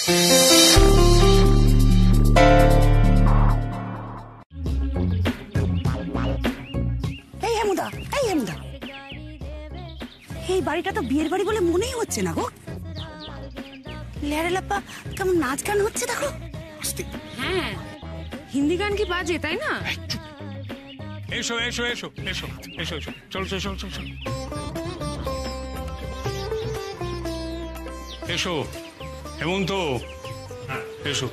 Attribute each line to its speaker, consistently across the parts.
Speaker 1: এই হেমুদা, এই হেমুদা, এই বাড়িটা তো বিয়ের বাড়ি বলে মনেই হচ্ছে না গো। লেরালাপ্পা কেমন নাচ গান হচ্ছে দেখো।
Speaker 2: হ্যাঁ, হিন্দি গান কি বাজে তাই না?
Speaker 3: এসো এসো এসো এসো এসো এসো, চলো চলো চলো চলো এসো হেমন্ত, এসো।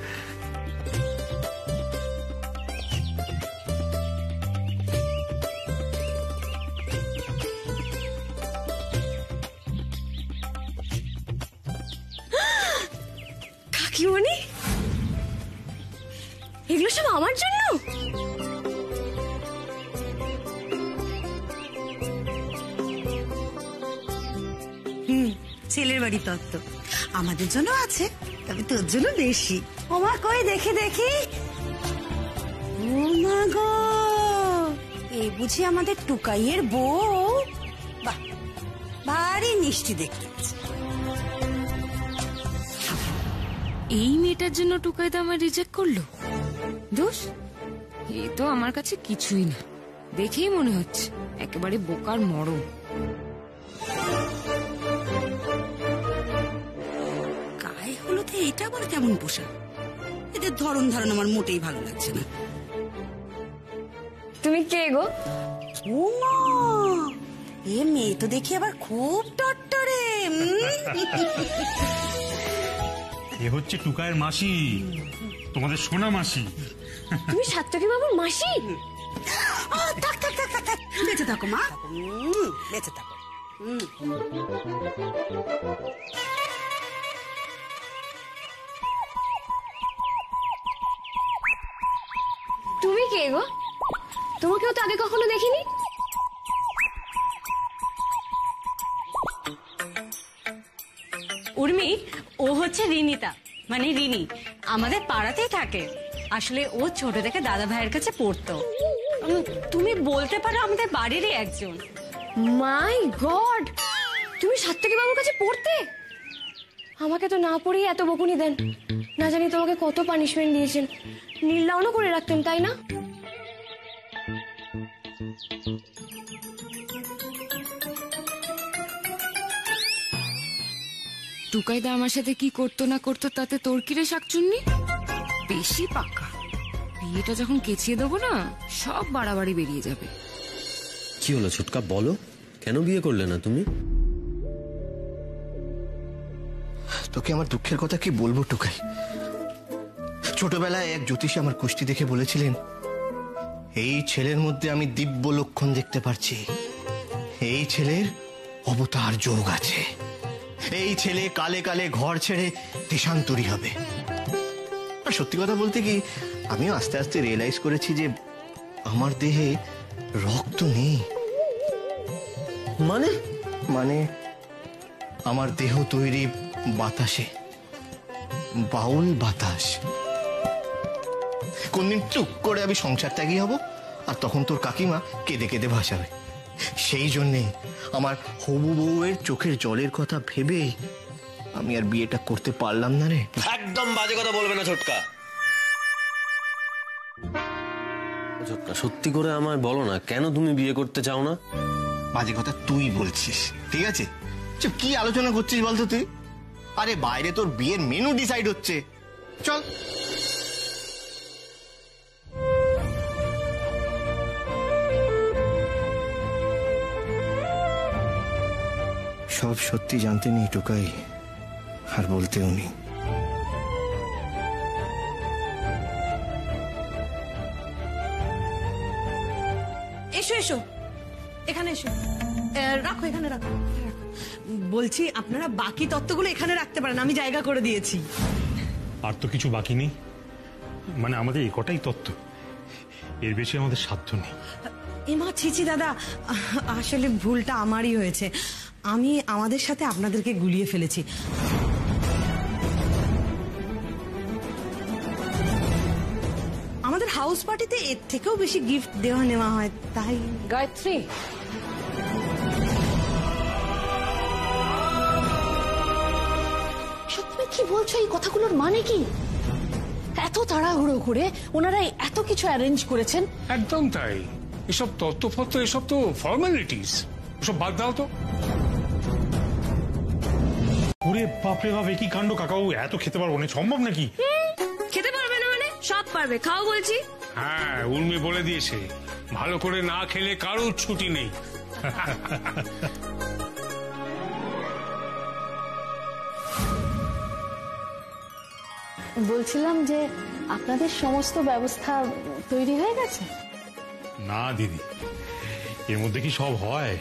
Speaker 2: কাকিমণি, এগুলো সব আমার জন্য?
Speaker 1: ছেলের বাড়ি তত্ত্ব আমাদের জন্য আছে, তবে তোর জন্য বেশি। ওমা কই দেখি দেখি। ও মা গো, এই বুঝি আমাদের টুকাইয়ের বউ? বাহ, ভারী মিষ্টি দেখতে।
Speaker 2: এই মেয়েটার জন্য টুকাই তো আমার রিজেক্ট করলো। দোষ এ তো আমার কাছে কিছুই না, দেখেই মনে হচ্ছে একেবারে বোকার মরম।
Speaker 1: গায়ে হলুদে এটা আবার কেমন পোশাক? এদের ধরন ধারণ আমার মোটেই ভালো লাগছে না।
Speaker 2: তুমি কে গো?
Speaker 1: ও মা, এ মেয়ে তো দেখি আবার খুব টট্টরে।
Speaker 3: এ হচ্ছে টুকাইয়ের মাসি, তোমাদের সোনা মাসি।
Speaker 2: তুমি সাত্তকী বাবুর মাসি?
Speaker 1: থাক থাক থাক থাক, বেঁচে থাকো মা, বেঁচে থাকো।
Speaker 2: তুমি কে গো? তোমাকেও তো আগে কখনো দেখিনি।
Speaker 4: উর্মি, ও হচ্ছে রিনিতা, মানে রিনি, আমাদের পাড়াতেই থাকে। আসলে ও ছোট থেকে দাদা ভাইয়ের কাছে পড়তো। তুমি বলতে পারো আমাদের বাড়িরই একজন।
Speaker 2: মাই গড, তুমি সাত্তকী বাবুর কাছে পড়তে? আমাকে তো না পড়েই এত বকুনি দেন, না জানি তোমাকে কত পানিশমেন্ট দিয়েছেন। নীলদাউনও করে রাখতেন তাই না? টুকাইদা আমার সাথে কি করতো না করতো তাতে তোর কিরে শাকচুন্নি? বেশি পাকা। বিয়েটা যখন কেচিয়ে দেবো না, সব বাড়াবাড়ি বেরিয়ে যাবে।
Speaker 5: কি হলো ছোটকা, বলো কেন বিয়ে করলে না তুমি?
Speaker 6: তোকে আমার দুঃখের কথা কি বলবো টুকাই। ছোটবেলায় এক জ্যোতিষী আমার কুষ্টি দেখে বলেছিলেন, এই ছেলের মধ্যে আমি দিব্য লক্ষণ দেখতে পারছি। এই ছেলের অবতার যোগ আছে। এই ছেলে কালে কালে ঘর ছেড়ে দেশান্তরী হবে। আর সত্যি কথা বলতে কি, আমিও আস্তে আস্তে রিয়েলাইজ করেছি যে আমার দেহে রক্ত নেই।
Speaker 5: মানে
Speaker 6: মানে আমার দেহ তৈরি বাতাসে, বাউল বাতাস। কোনদিন চুপ করে আমি সংসার ত্যাগী হব, আর তখন তোর কাকিমা কেঁদে কেঁদে ভাসাবে। সেই জন্যে আমার হবু বউয়ের চোখের জলের কথা ভেবে আমি আর বিয়েটা করতে পারলাম না রে।
Speaker 5: একদম বাজে কথা বলবে না ছোটকা। ছোটকা সত্যি করে আমায় বলো না, কেন তুমি বিয়ে করতে চাও না?
Speaker 6: বাজে কথা তুই বলছিস, ঠিক আছে? চুপ, কি আলোচনা করছিস বলতো তুই? আরে বাইরে তোর বিয়ের মেনু ডিসাইড হচ্ছে, চল। সব সত্যি জানতে নেই টুকাই, আর বলতেও নেই।
Speaker 4: এসো এসো, এখানে এসো, রাখো এখানে রাখো। বলছি আপনারা বাকি তত্ত্বগুলো এখানে রাখতে পারেন, আমি জায়গা করে দিয়েছি।
Speaker 3: আর তো কিছু বাকি নেই, মানে আমাদের এই কটাই তত্ত্ব, এর বেশি আমাদের সাধ্য নেই।
Speaker 4: এমা ছিছি দাদা, আসলে ভুলটা আমারই হয়েছে। আমি আমাদের সাথে আপনাদেরকে গুলিয়ে ফেলেছি। আমাদের হাউস পার্টিতে এর থেকেও বেশি গিফট দেওয়া নেওয়া হয়, তাই।
Speaker 2: গায়ত্রী, তুমি কি
Speaker 7: বলছো এই কথাগুলোর মানে কি? এত তাড়াহুড়ো করে ওনারা এত কিছু অ্যারেঞ্জ করেছেন।
Speaker 8: একদম তাই। এসব তত্ত্বফত্ত, এসব তো ফর্মালিটিস, এসব বাদ দাও তো।
Speaker 3: ওরে বাপরে বাপ, কি কাণ্ড কাকাবাবু, এত খেতে পারবো না, সম্ভব নাকি?
Speaker 2: খেতে পারবে না মানে? সব পারবে, খাও বলছি।
Speaker 8: হ্যাঁ, উর্মি বলে দিয়েছে ভালো করে না খেলে কারোর ছুটি নেই।
Speaker 7: বলছিলাম যে আপনাদের সমস্ত ব্যবস্থা তৈরি হয়ে গেছে?
Speaker 3: না দিদি, এর মধ্যে কি সব হয়?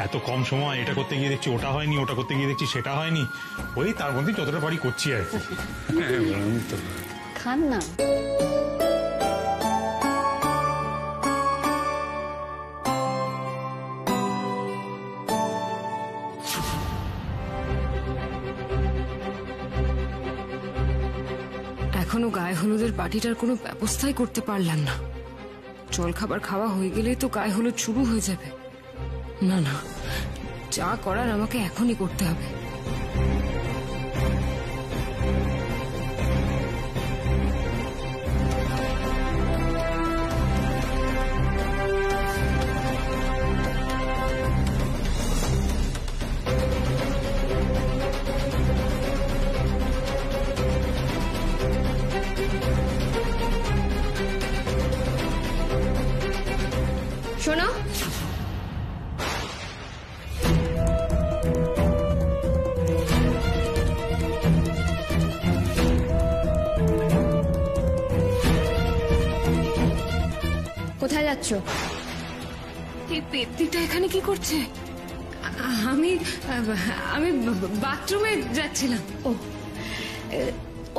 Speaker 3: এত কম সময় এটা করতে গিয়ে দেখছি ওটা হয়নি, ওটা করতে গিয়ে দেখছি সেটা হয়নি। ওই তার মধ্যে যতটা পারি করছি আর কি।
Speaker 7: খান না।
Speaker 2: এখনো গায়ে হলুদের পার্টিটার কোনো ব্যবস্থাই করতে পারলাম না। জল খাবার খাওয়া হয়ে গেলেই তো গায়ে হলুদ শুরু হয়ে যাবে। না না, যা করার আমাকে এখনই করতে হবে। শোনো, কোথায় যাচ্ছ? এই পেত্তিটা এখানে কি করছে? আমি আমি বাথরুমে যাচ্ছিলাম। ও,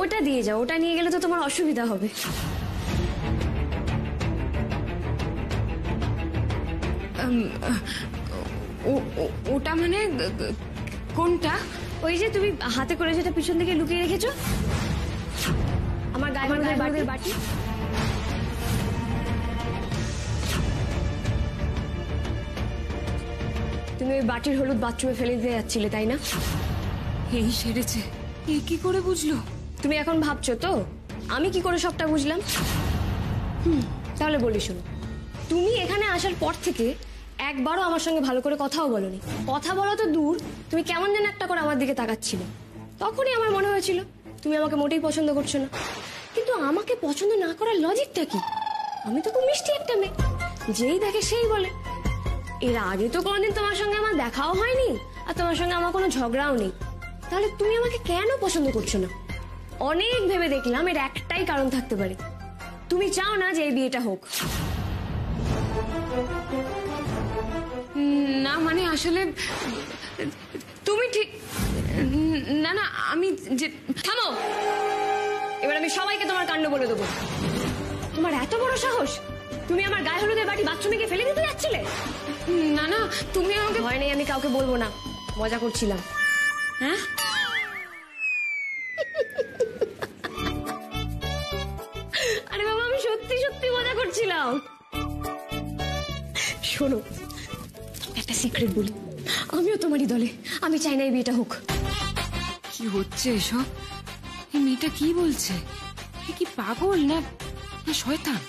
Speaker 2: ওটা দিয়ে যাও, ওটা নিয়ে গেলে তো তোমার অসুবিধা হবে। ওটা মানে কোনটা? ওই যে তুমি হাতে করে যেটা পিছন দিকে লুকিয়ে রেখেছো, আমার গায়ে হলুদের বাটি। তুমি ওই বাটির হলুদ বাথরুমে ফেলে দিয়ে যাচ্ছিলে, তাই না? এই সেরেছে, এ কি করে বুঝলো? তুমি এখন ভাবছো তো আমি কি করে সবটা বুঝলাম? তাহলে বলি শোনো, তুমি এখানে আসার পর থেকে একবারও আমার সঙ্গে ভালো করে কথাও বলোনি। কথা বলা তো দূর, তুমি কেমন যেন একটা করে আমার দিকে তাকাচ্ছিলে। তখনই আমার মনে হয়েছিল তুমি আমাকে মোটেই পছন্দ করছো না। কিন্তু আমাকে পছন্দ না করার লজিকটা কি? আমি তো খুব মিষ্টি একটা মেয়ে, যেই দেখে সেই বলে। এর আগে তো কোনোদিন তোমার সঙ্গে আমার দেখাও হয়নি, আর তোমার সঙ্গে আমার কোনো ঝগড়াও নেই। তাহলে তুমি আমাকে কেন পছন্দ করছো না? অনেক ভেবে দেখলাম এর একটাই কারণ থাকতে পারে, তুমি চাও না যে এই বিয়েটা হোক। না মানে আসলে তুমি ঠিক না। না আমি যে, থামো, এবার আমি সবাইকে তোমার কাণ্ড বলে দেবো। তোমার এত বড় সাহস, তুমি আমার গায়ে হলুদের বাটি বাথরুমে গিয়ে ফেলে দিতে যাচ্ছিলে? না না, তুমি আমাকে, ভয় নেই, আমি কাউকে বলবো না, মজা করছিলাম। হ্যাঁ, আরে বাবা, আমি সত্যি সত্যি মজা করছিলাম। শোনো, একটা সিক্রেট বলি, আমিও তোমারই দলে। আমি চাই না এই বিয়েটা হোক। কি হচ্ছে এসব? এই মেয়েটা কি বলছে? এ কি পাগল না শয়তান?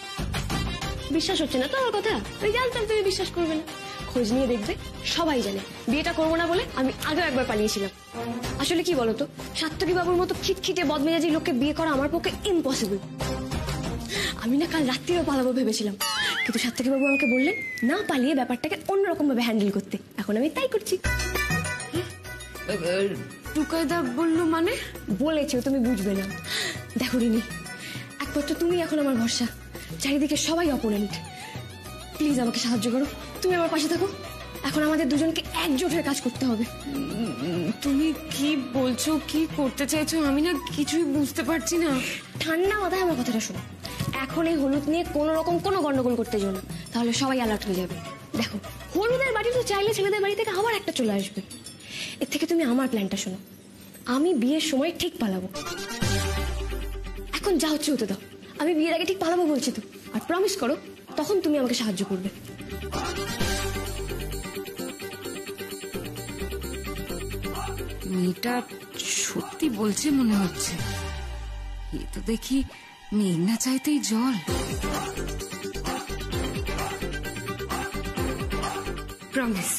Speaker 2: বিশ্বাস হচ্ছে না তো আমার কথা? আমি জানতাম তুমি বিশ্বাস করবে না। খোঁজ নিয়ে দেখবে, সবাই জানে বিয়েটা করবো না বলে আমি আগেও একবার পালিয়েছিলাম। আসলে কি বলতো, সাত্তকী বাবুর মতো খিটখিটে বদমেজাজি লোককে বিয়ে করা আমার পক্ষে ইম্পসিবল। আমি না কাল রাত্রিও পালাবো ভেবেছিলাম, কিন্তু সাত্তকী বাবু আমাকে বললেন না পালিয়ে ব্যাপারটাকে অন্যরকম ভাবে হ্যান্ডেল করতে। এখন আমি তাই করছি। টুকাইদা বললো মানে? বলেছে, তুমি বুঝবে না। দেখো রিনি, একমাত্র তুমি এখন আমার ভরসা, চারিদিকে সবাই অপোনেন্ট। প্লিজ আমাকে সাহায্য করো, তুমি আমার পাশে থাকো। এখন আমাদের দুজনকে একজোট হয়ে কাজ করতে হবে। তুমি কি বলছো, কি করতে চাইছো? আমি না কিছুই বুঝতে পারছি না। ঠান্ডা মাথায় আমার কথাটা শোনো, এখন এই হলুদ নিয়ে কোনো রকম কোনো গন্ডগোল করতে যাও না, তাহলে সবাই অ্যালার্ট হয়ে যাবে। দেখো, হলুদের বাড়ি তো চাইলে ছেলেদের বাড়ি থেকে আবার একটা চলে আসবে। এর থেকে তুমি আমার প্ল্যানটা শোনো, আমি বিয়ের সময় ঠিক পালাবো। এখন যা হচ্ছে হতে দাও, আমি বিয়ের আগে ঠিক পালাবো বলছি তো। আর প্রমিস করো, তখন তুমি আমাকে সাহায্য করবে। মেয়েটা
Speaker 9: সত্যি বলছে মনে হচ্ছে। এ তো দেখি মেঘ না চাইতেই জল।
Speaker 2: প্রমিস।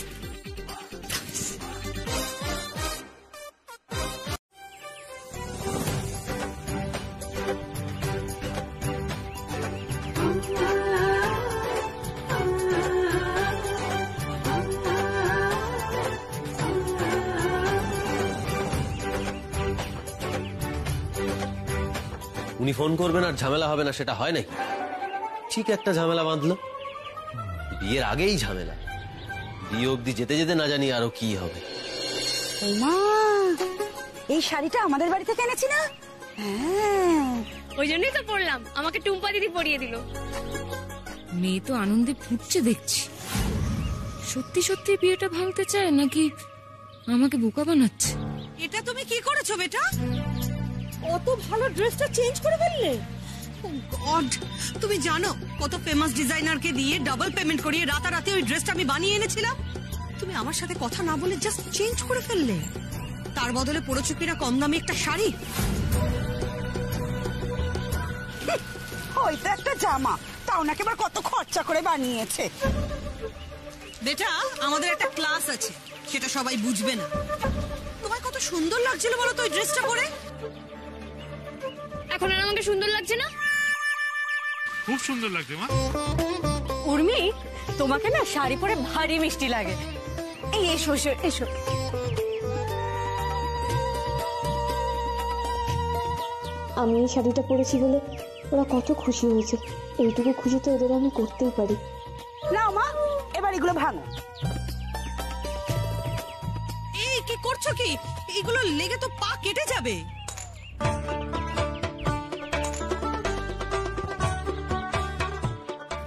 Speaker 5: উনি ফোন করবেন আর ঝামেলা হবে না সেটা হয় নাকি? ঠিক একটা ঝামেলা বাঁধলো, বিয়ের আগেই ঝামেলা। বিয়ে অব্দি যেতে যেতে না জানি আরো কি হবে।
Speaker 1: মা, এই শাড়িটা আমাদের বাড়ি থেকে এনেছি না? হ্যাঁ,
Speaker 2: ওই জন্যই তো পড়লাম, আমাকে টুম্পা দিদি পরিয়ে দিল।
Speaker 9: মেয়ে তো আনন্দে ফুটছে দেখছি। সত্যি সত্যি বিয়েটা ভাঙতে চায় নাকি আমাকে বোকা বানাচ্ছে?
Speaker 1: এটা তুমি কি করেছো বেটা? অত ভালো ড্রেসটা চেঞ্জ করে ফেললে? গড, তুমি জানো কত ফেমাস ডিজাইনারকে দিয়ে ডাবল পেমেন্ট করিয়ে রাতারাতি ওই ড্রেসটা আমি বানিয়ে এনেছিলাম? তুমি আমার সাথে কথা না বলে জাস্ট চেঞ্জ করে ফেললে। তার বদলে পড়েছো কিনা কম দামি একটা শাড়ি। হয়তো একটা জামা, তাও নাকি আবার কত খরচা করে বানিয়েছে। বেটা, আমাদের একটা ক্লাস আছে, সেটা সবাই বুঝবে না। তোমায় কত সুন্দর লাগছিল বলো তো ওই ড্রেসটা পরে?
Speaker 2: এখন আর আমাকে সুন্দর লাগছে না?
Speaker 3: খুব সুন্দর লাগছে মা।
Speaker 4: উর্মি, তোমাকে না শাড়ি পরে ভারী মিষ্টি লাগে। এই এসো এসো এসো।
Speaker 2: আমি এই শাড়িটা পরেছি বলে ওরা কত খুশি হয়েছে। এইটুকু খুশি তো ওদের আমি করতেই পারি।
Speaker 1: না মা, এবার এগুলো ভাঙো। এই কি করছো কি? এগুলো লেগে তো পা কেটে যাবে।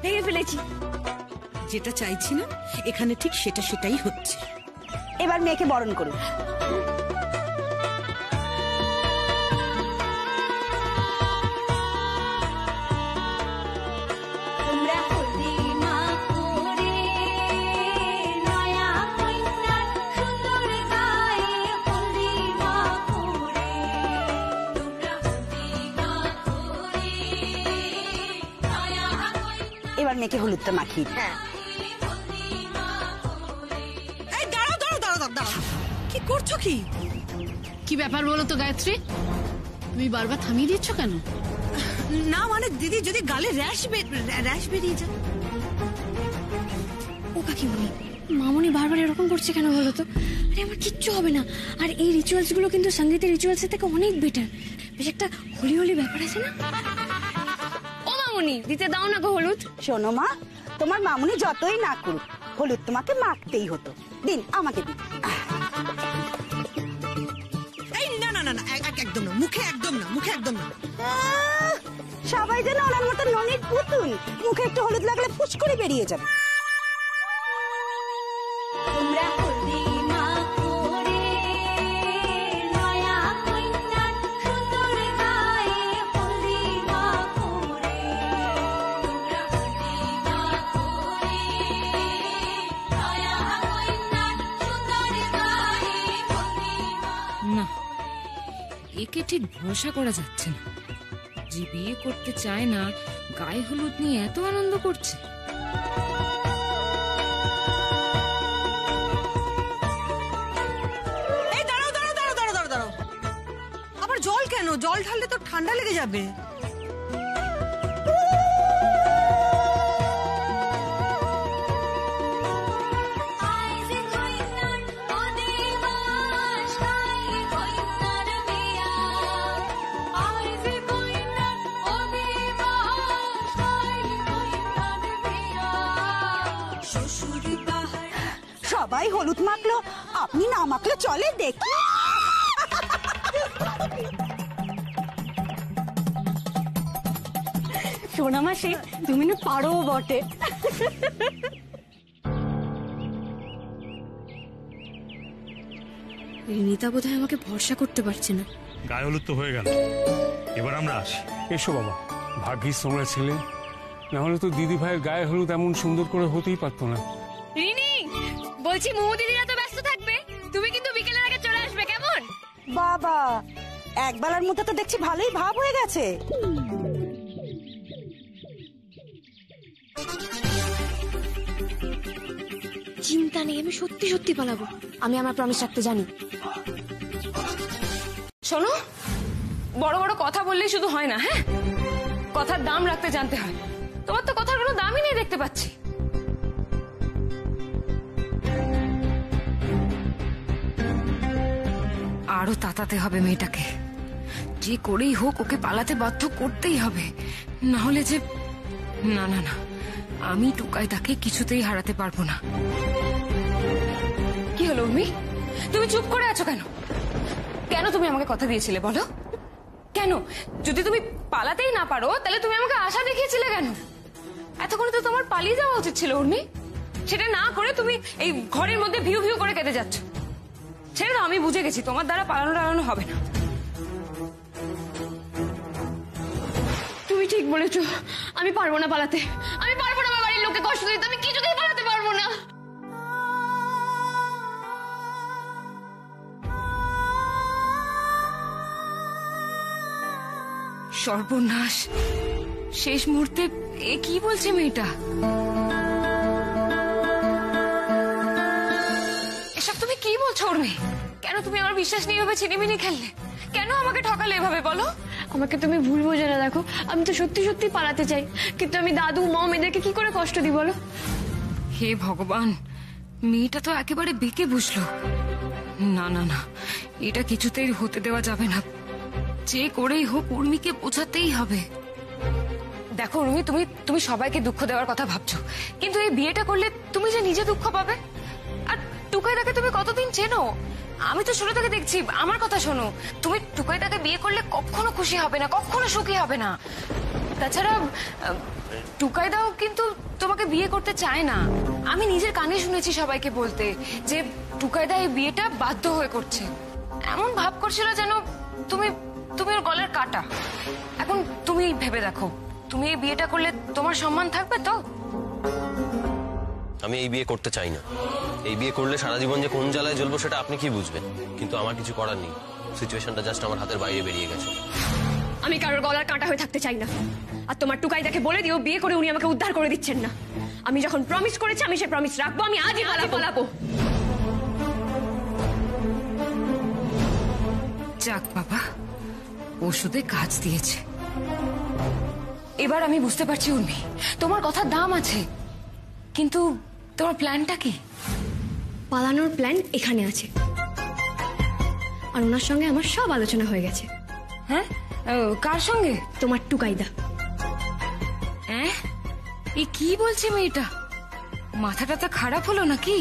Speaker 2: ভেঙে ফেলেছি।
Speaker 1: যেটা চাইছি না এখানে ঠিক সেটাই হচ্ছে। এবার মেয়েকে বরণ করুন। এবার মেয়েকে হলুদটা মাখিয়ে দিই। এই দাঁড়াও দাঁড়াও দাঁড়াও দাঁড়াও, কি করছো কি?
Speaker 7: কি ব্যাপার বলো তো গায়ত্রী, তুমি বারবার থামিয়ে দিচ্ছ কেন?
Speaker 1: না মানে দিদি, যদি গালে র্যাশ বেরিয়ে যায়।
Speaker 2: ও কাকিমণি, মামনি বারবার এরকম করছে কেন বলো তো? আরে আমার কিচ্ছু হবে না। আর এই রিচুয়ালস গুলো কিন্তু সঙ্গীতের রিচুয়ালস থেকে অনেক বেটার। বেশ একটা হোলি হোলি ব্যাপার আছে না? ও মামনি, দিতে দাও না গো হলুদ।
Speaker 1: শোনো মা, তোমার মামুনি যতই না করুক, হলুদ তোমাকে মাখতেই হতো। দিন, আমাকে দিন। এই না না না না, একদম না, মুখে একদম না, মুখে একদম না। সবাই যেন ওনার মতো ননির পুতুল, মুখে একটু হলুদ লাগলে ফুস করে বেরিয়ে যাবে।
Speaker 9: না, একে ঠিক ভরসা করা যাচ্ছে না। যে বিয়ে করতে চায় না, গায়ে হলুদ নিয়ে এত আনন্দ করছে।
Speaker 1: এই দাঁড়াও দাঁড়াও দাঁড়াও দাঁড়াও দাঁড়াও দাঁড়াও, আবার জল কেন? জল ঢাললে তো ঠান্ডা লেগে যাবে। সবাই হলুদ মাখলো, আপনি না মাখলে চলে? দেখি।
Speaker 4: সোনা মাসি, তুমি না পারো বটে।
Speaker 2: রিনিতা বোধহয় আমাকে ভরসা করতে পারছে না।
Speaker 3: গায়ে হলুদ তো হয়ে গেল, এবার আমরা আসি।
Speaker 8: এসো বাবা, ভাগ্যিস তোমরা ছেলে, না হলে তো দিদি ভাইয়ের গায়ে হলুদ এমন সুন্দর করে হতেই পারতো না।
Speaker 2: রিনি, বলছি মোমো দিদিরা তো ব্যস্ত থাকবে, তুমি কিন্তু বিকেলের আগে চলে আসবে, কেমন?
Speaker 1: বাবা বাবা, এক বেলার মধ্যে তো দেখছি ভালোই ভাব হয়ে গেছে।
Speaker 2: চিন্তা নেই, আমি সত্যি সত্যি পালাবো। আমি আমার প্রমিস রাখতে জানি।
Speaker 9: শোনো, বড় বড় কথা বললেই শুধু হয় না, হ্যাঁ? কথার দাম রাখতে জানতে হয়। তোমার তো কথার কোনো দামই নেই দেখতে পাচ্ছি। আরো তাতাতে হবে মেয়েটাকে, যে করেই হোক ওকে পালাতে বাধ্য করতেই হবে, না হলে যে না না না, আমি টুকাই তাকে কিছুতেই হারাতে পারবো না। কি হলো উর্মি, তুমি চুপ করে আছো কেন? কেন তুমি আমাকে কথা দিয়েছিলে বলো? কেন? যদি তুমি পালাতেই না পারো তাহলে তুমি আমাকে আশা দেখিয়েছিলে কেন? এতক্ষণ তো তোমার পালিয়ে যাওয়া উচিত ছিল উর্মি। সেটা না করে তুমি এই ঘরের মধ্যে ভিউ ভিউ করে কেটে যাচ্ছ। ছেড়ে দাও, আমি বুঝে গেছি তোমার দ্বারা পালানো হবে না।
Speaker 2: তুমি ঠিক বলেছো, আমি পারবো না পালাতে। আমি পারবো না আমার বাড়ির লোককে কষ্ট দিতে। আমি কিছুতেই পালাতে পারবো না।
Speaker 9: সর্বনাশ, শেষ মুহূর্তে এ কি বলছে মেয়েটা? এসব তুমি কি বলছো উর্মি? কেন তুমি আমার বিশ্বাস নিয়ে এভাবে ছিনিমিনি খেললে? কেন আমাকে ঠকালে এভাবে বলো?
Speaker 2: আমাকে তুমি ভুল বোঝো না। দেখো, আমি তো সত্যি সত্যি পালাতে চাই, কিন্তু আমি দাদু মম এদেরকে কি করে কষ্ট দিই বলো?
Speaker 9: হে ভগবান, মেয়েটা তো একেবারে বেঁকে বসলো। না না না, এটা কিছুতেই হতে দেওয়া যাবে না। যে করেই হোক উর্মিকে বোঝাতেই হবে। দেখো উর্মি, তুমি সবাইকে দুঃখ দেওয়ার কথা ভাবছো, কিন্তু এই বিয়েটা করলে তুমি যে নিজে দুঃখ পাবে। আর টুকাইদাকে তুমি কতদিন চেনো? আমি তো ছোট থেকে দেখছি। আমার কথা শোনো, তুমি টুকাইদাকে বিয়ে করলে কখনো খুশি হবে না, কখনো সুখী হবে না। তাছাড়া টুকাইদাও কিন্তু তোমাকে বিয়ে করতে চায় না। আমি নিজের কানে শুনেছি সবাইকে বলতে যে টুকাইদা এই বিয়েটা বাধ্য হয়ে করছে। এমন ভাব করছিল যেন তুমি ওর গলার কাটা। এখন তুমি ভেবে দেখো, তুমি এই বিয়েটা করলে তোমার সম্মান থাকবে তো?
Speaker 5: আমি এই বিয়ে করতে চাই না। এই বিয়ে করলে সারা জীবন যে কোন জ্বালায় জ্বলবো সেটা আপনি কি বুঝবেন? কিন্তু আমার কিছু করার নেই, সিচুয়েশনটা জাস্ট আমার হাতের বাইরে বেরিয়ে গেছে।
Speaker 2: আমি কারোর গলার কাঁটা হয়ে থাকতে চাই না। আর তোমার টুকাইদাকে বলে দিও বিয়ে করে উনি আমাকে উদ্ধার করে দিচ্ছেন না। আমি যখন প্রমিস করেছি আমি সে প্রমিস রাখবো। আমি আজই পালাবো।
Speaker 9: যাক বাবা, ওষুধে কাজ দিয়েছে। এবার আমি বুঝতে পারছি উর্মি, তোমার কথার দাম আছে, কিন্তু তোমার প্ল্যানটা কি?
Speaker 2: পালানোর প্ল্যান এখানে আছে, আর ওনার সঙ্গে আমার সব আলোচনা হয়ে গেছে।
Speaker 9: হ্যাঁ? কার সঙ্গে?
Speaker 2: তোমার টুকাইদা।
Speaker 9: হ্যাঁ? এ কি বলছে মেয়েটা? মাথাটা তো খারাপ হলো নাকি?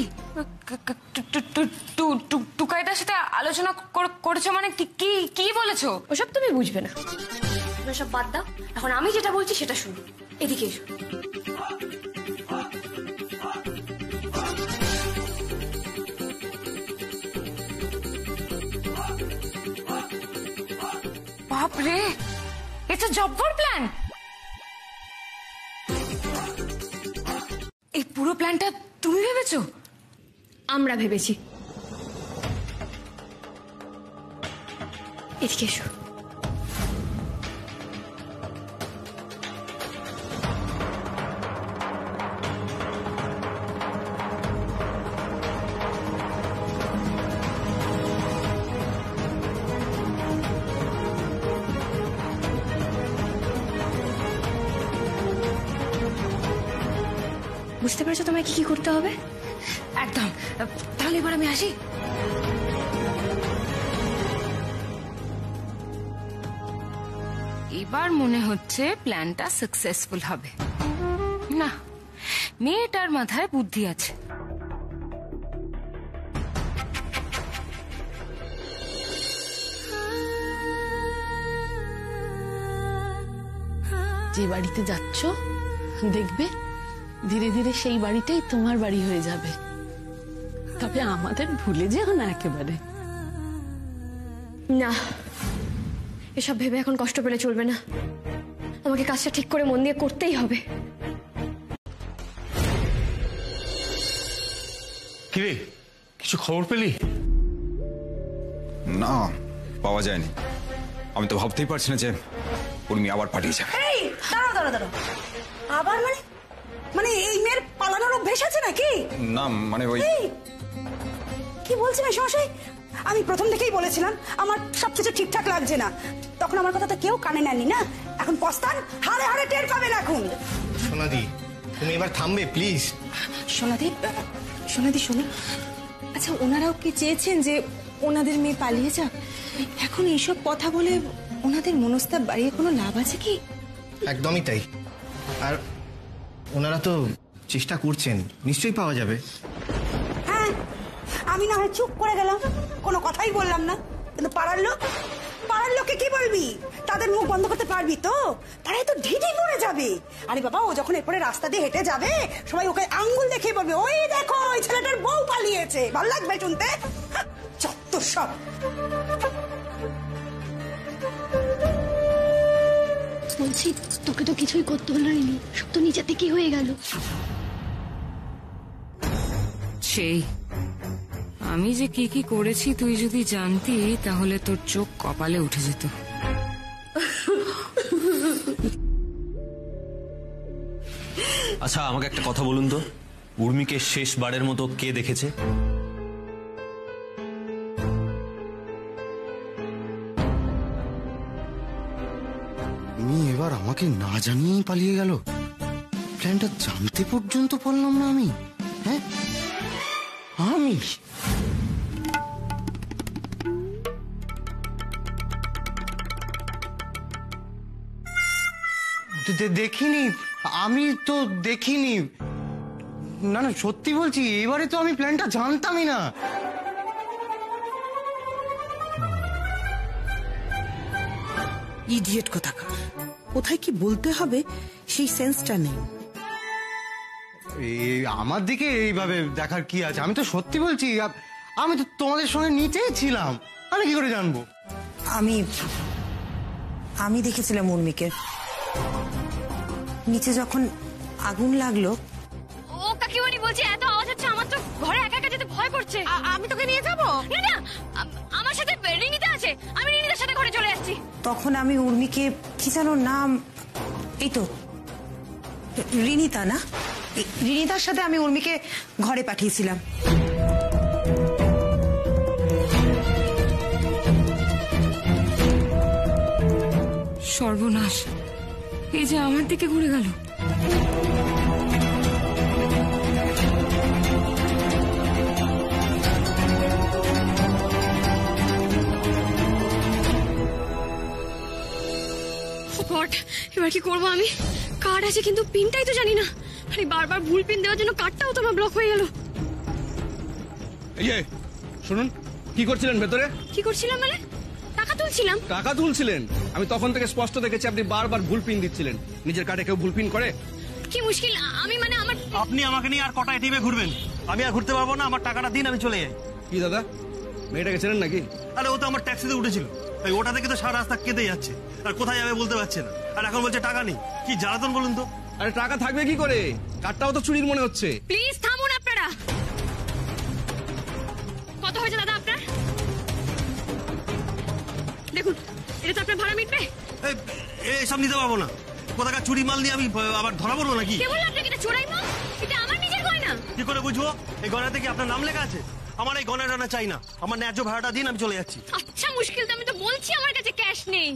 Speaker 9: টুকাইদার সাথে আলোচনা করেছো মানে কি বলেছো?
Speaker 2: ওসব তুমি বুঝবে না, সব বাদ দাও। এখন আমি যেটা বলছি সেটা শুনো। এদিকে এসো।
Speaker 9: বাপরে, এটা জব্বর প্ল্যান। এই পুরো প্ল্যানটা তুমি ভেবেছো?
Speaker 2: আমরা ভেবেছি। এদিকে এসো। বুঝতে পেরেছো তোমায় কি করতে হবে?
Speaker 9: একদম। তাহলে এবার আমি আসি। এবার মনে হচ্ছে প্ল্যানটা সাকসেসফুল হবে। না, মেয়েটার মাথায় বুদ্ধি আছে।
Speaker 7: যে বাড়িতে যাচ্ছ দেখবে ধীরে ধীরে সেই বাড়িটাই তোমার বাড়ি হয়ে যাবে। তবে আমাদের ভুলে যেও না একেবারে।
Speaker 2: না, এসব ভেবে এখন কষ্ট পেলে চলবে না। আমাকে কাজটা ঠিক করে মন দিয়ে করতেই হবে।
Speaker 3: কিরে, কিছু খবর পেলি?
Speaker 10: না, পাওয়া যায়নি। আমি তো ভাবতেই পারছি না যে উর্মি আবার পালিয়ে যাবে।
Speaker 1: এই দাঁড়াও দাঁড়াও দাঁড়াও, আবার মানে মানে এই মেয়ের পালানোর অভ্যেস আছে নাকি?
Speaker 10: না মানে ওই
Speaker 1: এই, কি বলছেন মশাই? আমি প্রথম থেকেই বলেছিলাম আমার সবকিছু ঠিকঠাক লাগছে না, তখন আমার কথা তো কেউ কানে নেননি না। এখন পস্তান, হারে হারে টের পাবেন এখন।
Speaker 6: সোনাদি, তুমি এবার থামবে প্লিজ।
Speaker 11: সোনাদি, সোনাদি শোনো, আচ্ছা ওনারাও কি চেয়েছেন যে ওনাদের মেয়ে পালিয়ে যাক? এখন এইসব কথা বলে ওনাদের মনস্তাপ বাড়িয়ে কোনো লাভ আছে কি?
Speaker 6: একদমই তাই। আর ওনারা তো চেষ্টা করছেন, নিশ্চয়ই পাওয়া যাবে।
Speaker 1: হ্যাঁ, আমি না হয় চুপ করে গেলাম, কোনো কথাই বললাম না, কিন্তু পাড়ার লোককে কি বলবি? তাদের মুখ বন্ধ করতে পারবি তো? তারাই তো ঢিঢি পড়ে যাবে। আরে বাবা, ও যখন এরপরে রাস্তা দিয়ে হেঁটে যাবে, সবাই ওকে আঙ্গুল দেখে বলবে, ওই দেখো ওই ছেলেটার বউ পালিয়েছে। ভালো লাগবে শুনতে? যত সব।
Speaker 2: বলছি, তোকে তো কিছুই করতে হলো না, সব তো নিজে থেকেই হয়ে গেল।
Speaker 9: সেই আমি যে কি কি করেছি তুই যদি জানতি তাহলে তোর চোখ কপালে উঠে যেত।
Speaker 5: আচ্ছা, আমাকে একটা কথা বলুন তো, উর্মিকে শেষবারের মতো কে দেখেছে?
Speaker 6: এবার আমাকে না জানিয়েই পালিয়ে গেল। প্ল্যানটা জানতে পর্যন্ত পারলাম না আমি। হ্যাঁ, আমি দেখিনি, আমি তো দেখিনি। না না, সত্যি বলছি, এবারে তো আমি প্ল্যানটা জানতামই না।
Speaker 11: ইডিয়েট কোথাকার, কোথায় কি বলতে হবে সেই সেন্সটা নেই।
Speaker 6: আমার দিকে এইভাবে দেখার কি আছে? আমি তো সত্যি বলছি, আমি তো তোমাদের সঙ্গে নিচেই ছিলাম, আমি কি করে জানবো?
Speaker 11: আমি দেখেছিলাম উর্মিকে নিচে যখন আগুন লাগলো।
Speaker 2: ও কাকিমণি বলছে, এত আওয়াজ হচ্ছে, আমার তো ঘরে একা একা যেতে ভয় করছে। আমি তোকে নিয়ে যাবো। না না, আমার সাথে রিনিতা আছে, আমি রিনিতার সাথে ঘরে চলে আসছি।
Speaker 11: তখন আমি উর্মিকে, কি যেন নাম, এই তো রিনিতা না, রিনিতার সাথে আমি উর্মিকে ঘরে পাঠিয়েছিলাম।
Speaker 9: সর্বনাশ, এই যে আমার দিকে ঘুরে গেল।
Speaker 2: এবার কি করবো আমি? কার্ড আছে কিন্তু পিনটাই তো জানি না। আরে বারবার ভুল পিন দেওয়ার জন্য কার্ডটাও তো আমার ব্লক হয়ে গেল।
Speaker 12: এই যে শুনুন, কি করছিলেন ভেতরে?
Speaker 2: কি করছিলাম মানে? টাকা তুলছিলাম।
Speaker 12: টাকা তুলছিলেন? আমি তখন থেকে স্পষ্ট দেখেছি আপনি বারবার ভুল পিন দিচ্ছিলেন। নিজের কার্ডে কেউ ভুল পিন করে?
Speaker 2: কি মুশকিল, আমি মানে আমার।
Speaker 13: আপনি আমাকে নিয়ে আর কটা এটিএমে ঘুরবেন? আমি আর ঘুরতে পারবো না, আমার টাকাটা দিন, আমি চলে যাই।
Speaker 12: কি দাদা, মেয়েটাকে চেনেন নাকি?
Speaker 13: আরে ও তো আমার ট্যাক্সিতে উঠেছিল, তাই ওটা থেকে তো সারা রাস্তা কেঁদে যাচ্ছে, আর কোথায় যাবে বলতে পারছে না, আর এখন বলছে টাকা নেই। কি জ্বালাতন বলুন তো।
Speaker 12: আরে টাকা থাকবে কি করে? কার্ডটাও তো চুরির মনে হচ্ছে।
Speaker 2: প্লিজ থামুন আপনারা। কত হয়েছে দাদা আপনার? দেখুন, এটা তো আপনার ভাড়া মিটবে।
Speaker 13: এসব নিতে পারবো না। কোথাকার চুরি মাল নিয়ে আমি আবার ধরা পড়বো নাকি?
Speaker 2: কে বললো আপনাকে এটা চোরাই মাল? এটা আমার নিজের গয়না।
Speaker 13: কি করে বুঝবো? এই গয়নাতে কি আপনার নাম লেখা আছে? আমার এই গয়নাটা চাই না, আমার ন্যায্য ভাড়াটা দিন, আমি চলে যাচ্ছি।
Speaker 2: আচ্ছা মুশকিল তো, আমি তো বলছি আমার কাছে ক্যাশ নেই।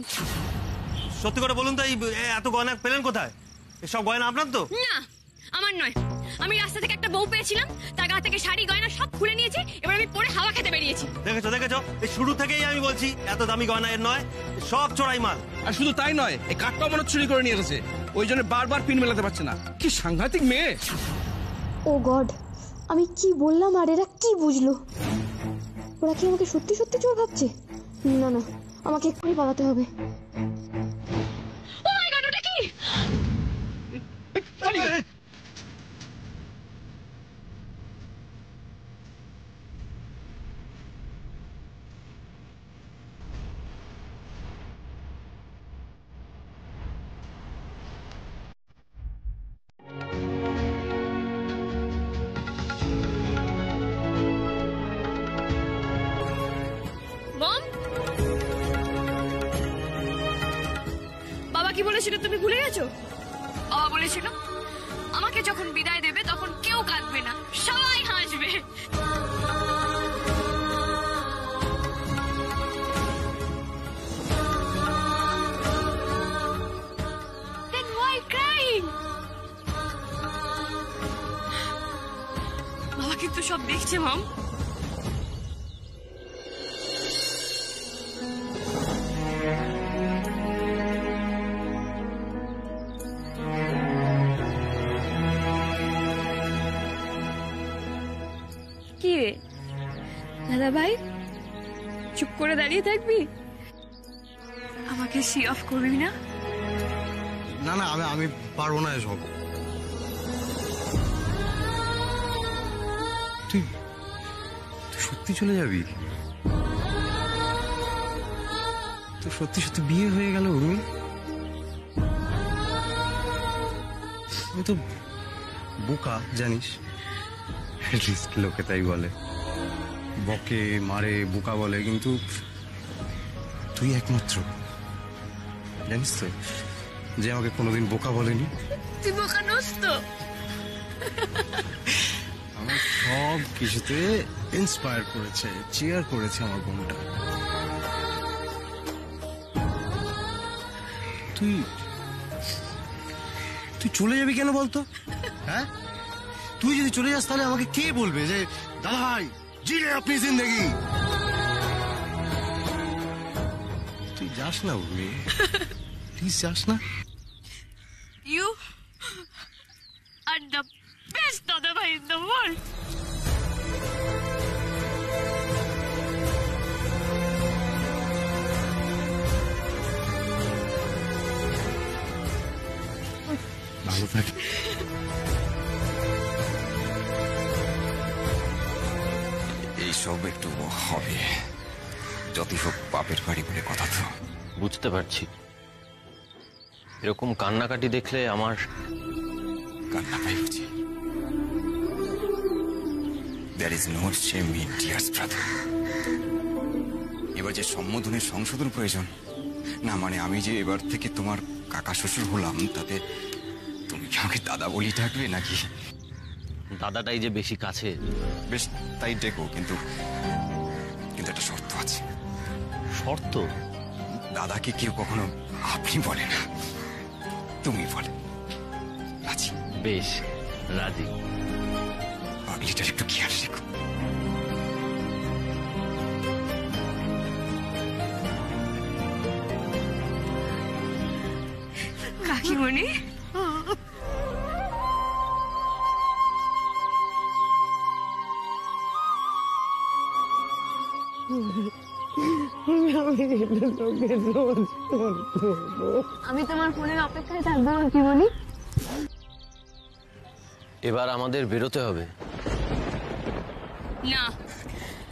Speaker 13: সত্যি করে বলুন তো, এই এত গয়না পেলেন কোথায়? এসব গয়না আপনার তো?
Speaker 2: না, আমার নয়। আমি রাস্তা থেকে একটা বউ পেয়েছিলাম, তার গা থেকে শাড়ি গয়না সব খুলে নিয়েছি, এবার আমি পরে হাওয়া খেতে বেরিয়েছি।
Speaker 13: দেখেছো দেখেছো, এই শুরু থেকেই আমি বলছি এত দামি গয়না এর নয়, সব চোরাই মাল।
Speaker 12: আর শুধু তাই নয়, এই কার্ডটাও মনে চুরি করে নিয়ে এসেছে, ওই জন্য বারবার পিন মেলাতে পারছে না। কি সাংঘাতিক মেয়ে!
Speaker 2: ও গড, আমি কি বললাম আর এরা কি বুঝলো? ওরা কি আমাকে সত্যি সত্যি চোর ভাবছে? না না, আমাকে এক্ষুনি পালাতে হবে। ও মাই গড, ওটা কি? মম, কি বলেছিল তুমি ভুলে গেছো? বাবা বলেছিল আমাকে যখন বিদায় দেবে তখন কেউ কাঁদবে না, সবাই হাসবে। Then why crying? বাবা কিন্তু সব দেখছে মাম। কি রে দাদা ভাই, চুপ করে দাঁড়িয়ে থাকবি? আমাকে সি অফ করবি না?
Speaker 13: না না, আমি পারবো না এসব। তুই সত্যি চলে যাবি? তো সত্যি সত্যি বিয়ে হয়ে গেল উর্মি? আমি তো বোকা জানিস, লোকে তাই বলে, বকে মারে বোকা বলে, কিন্তু তুই একমাত্র জানিস তো যে আমাকে কোনোদিন বোকা বলেনি।
Speaker 2: তুই বোকা নোস তো?
Speaker 13: আমার সব কিছুতে ইন্সপায়ার করেছে, চিয়ার করেছে আমার বোনটা। তুই তুই চলে যাবি কেন বলতো? হ্যাঁ, তুই যদি চলে যাস তাহলে আমাকে কে বলবে যে দাদা ভাই জি রে আপনি জিন্দেগি? তুই যাস না উর্মি, প্লিজ যাস না।
Speaker 2: You are the best দাদা ভাই in the world.
Speaker 13: ভালো থাক।
Speaker 10: এইসব একটু হবে, যতই হোক বাপের বাড়ি বলে কথা তো।
Speaker 5: বুঝতে পারছি, এরকম কান্নাকাটি দেখলে আমার
Speaker 10: কান্না পাই বুঝি। There is no shame in tears, brother. এবার যে সম্বোধনের সংশোধন প্রয়োজন না, মানে আমি যে এবার থেকে তোমার কাকা শ্বশুর হলাম, তাতে তুমি কি আমাকে দাদা বলি ডাকবে নাকি?
Speaker 5: দাদাটাই যে বেশি কাছে।
Speaker 10: বেশ, তাই ডেকো, কিন্তু একটা শর্ত আছে।
Speaker 5: শর্ত?
Speaker 10: দাদাকে কেউ কখনো আপনি বলে না, তুমি বলে। রাজি?
Speaker 5: বেশ, রাজি।
Speaker 10: পাগলিটার একটু খেয়াল রেখো।
Speaker 2: কাকিমণি, আমি তোমার ফোনের অপেক্ষায় থাকবো কাকিমণি।
Speaker 5: এবার আমাদের বেরোতে হবে।
Speaker 2: না,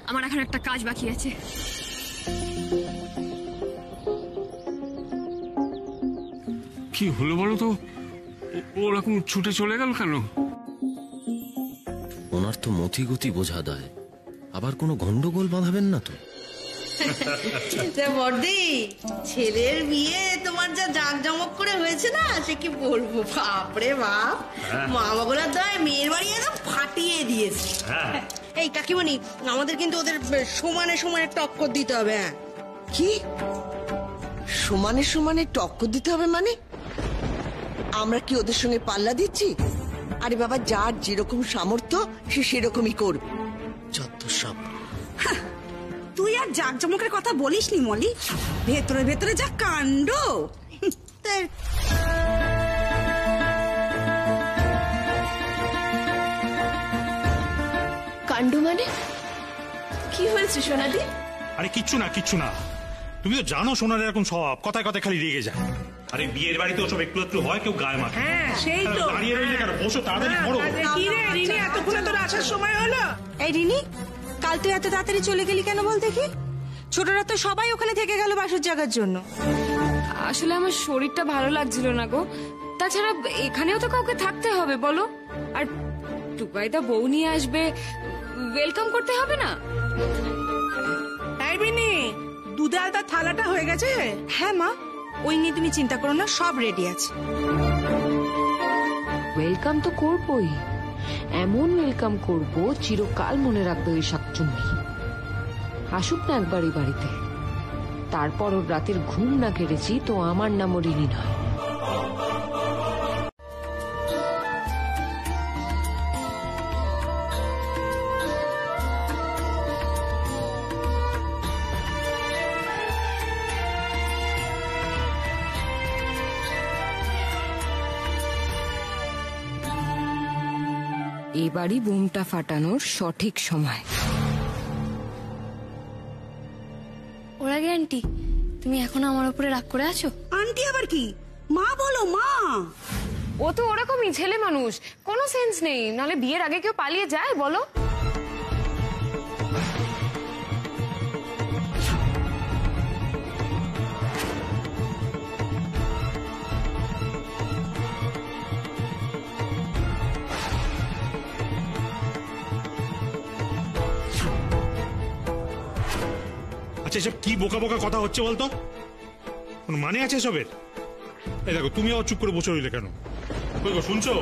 Speaker 2: আমার এখন একটা কাজ বাকি আছে।
Speaker 8: কি হলো বলো তো? ওরকম ছুটে চলে গেল কেন?
Speaker 5: ওনার তো মতিগতি বোঝা দেয়, আবার কোনো গন্ডগোল বাঁধাবেন না তো?
Speaker 1: বর্দি, ছেলের বিয়ে তোমার যা জাঁকজমক করে হয়েছে না, সে কি বলবো। বাপরে বাপ, মা বাবারা দয় মেয়ের বাড়ি একদম ফাটিয়ে দিয়েছে। এই কাকিমণি, আমাদের কিন্তু ওদের সমানে সমানে টক্কর দিতে হবে। হ্যাঁ,
Speaker 14: কি সমানে সমানে টক্কর দিতে হবে? মানে আমরা কি ওদের সঙ্গে পাল্লা দিচ্ছি? আরে বাবা, যার যেরকম সামর্থ্য সে সেরকমই করবে। যত সব।
Speaker 1: তুই আর জাঁকজমকের কথা বলিস নি মলি, ভেতরে ভেতরে যা কাণ্ড।
Speaker 2: কাণ্ড মানে কি হয়েছে সোনাদি?
Speaker 3: আরে কিচ্ছু না, তুমি তো জানো সোনার এরকম সব কথায় কথায় খালি রেগে যায়। আরে বিয়ের বাড়িতে ওসব একটু একটু হয়, কেউ গায়ে মাখে।
Speaker 11: হ্যাঁ, সেই তো।
Speaker 3: দাঁড়িয়ে রইলে কেন, বসো তাড়াতাড়ি করো।
Speaker 11: কি রে রিনি, এতক্ষণে তোর আসার সময় হলো?
Speaker 1: এই রিনি, কাল তুই এত তাড়াতাড়ি চলে গেলি কেন বল দেখি? ছোটরা তো সবাই ওখানে থেকে গেল বাসর জায়গার জন্য।
Speaker 9: আসলে আমার শরীরটা ভালো লাগছিল না গো, তাছাড়া এখানেও তো কাউকে থাকতে হবে বলো। আর টুকাইদা বউ নিয়ে আসবে, ওয়েলকাম করতে হবে না?
Speaker 11: এই বিনি, দুধে আলতা থালাটা হয়ে গেছে?
Speaker 1: হ্যাঁ মা,
Speaker 11: ওই নিয়ে তুমি চিন্তা করো না, সব রেডি আছে।
Speaker 9: ওয়েলকাম তো করবই, এমন ওয়েলকাম করব চিরকাল মনে রাখবে ওই শাকচুন্নি। আসুক না একবার এই বাড়িতে, তারপর ওর রাতের ঘুম না কেড়েছি তো আমার নামও রিনি নয়। এবারই বোমটা ফাটানোর সঠিক সময়।
Speaker 2: ওর আগে আন্টি, তুমি এখনো আমার উপরে রাগ করে আছো?
Speaker 1: আন্টি আবার কি? মা বলো, মা।
Speaker 9: ও তো ওরকমই ছেলে মানুষ, কোনো সেন্স নেই। নালে বিয়ের আগে কেউ পালিয়ে যায় বলো?
Speaker 3: আচ্ছা, এসব কি বোকা বোকা কথা হচ্ছে বলতো? কোনো মানে আছে এসবের? এই দেখো, তুমি আবার চুপ করে বসে রইলে কেন? কই গো, শুনছো?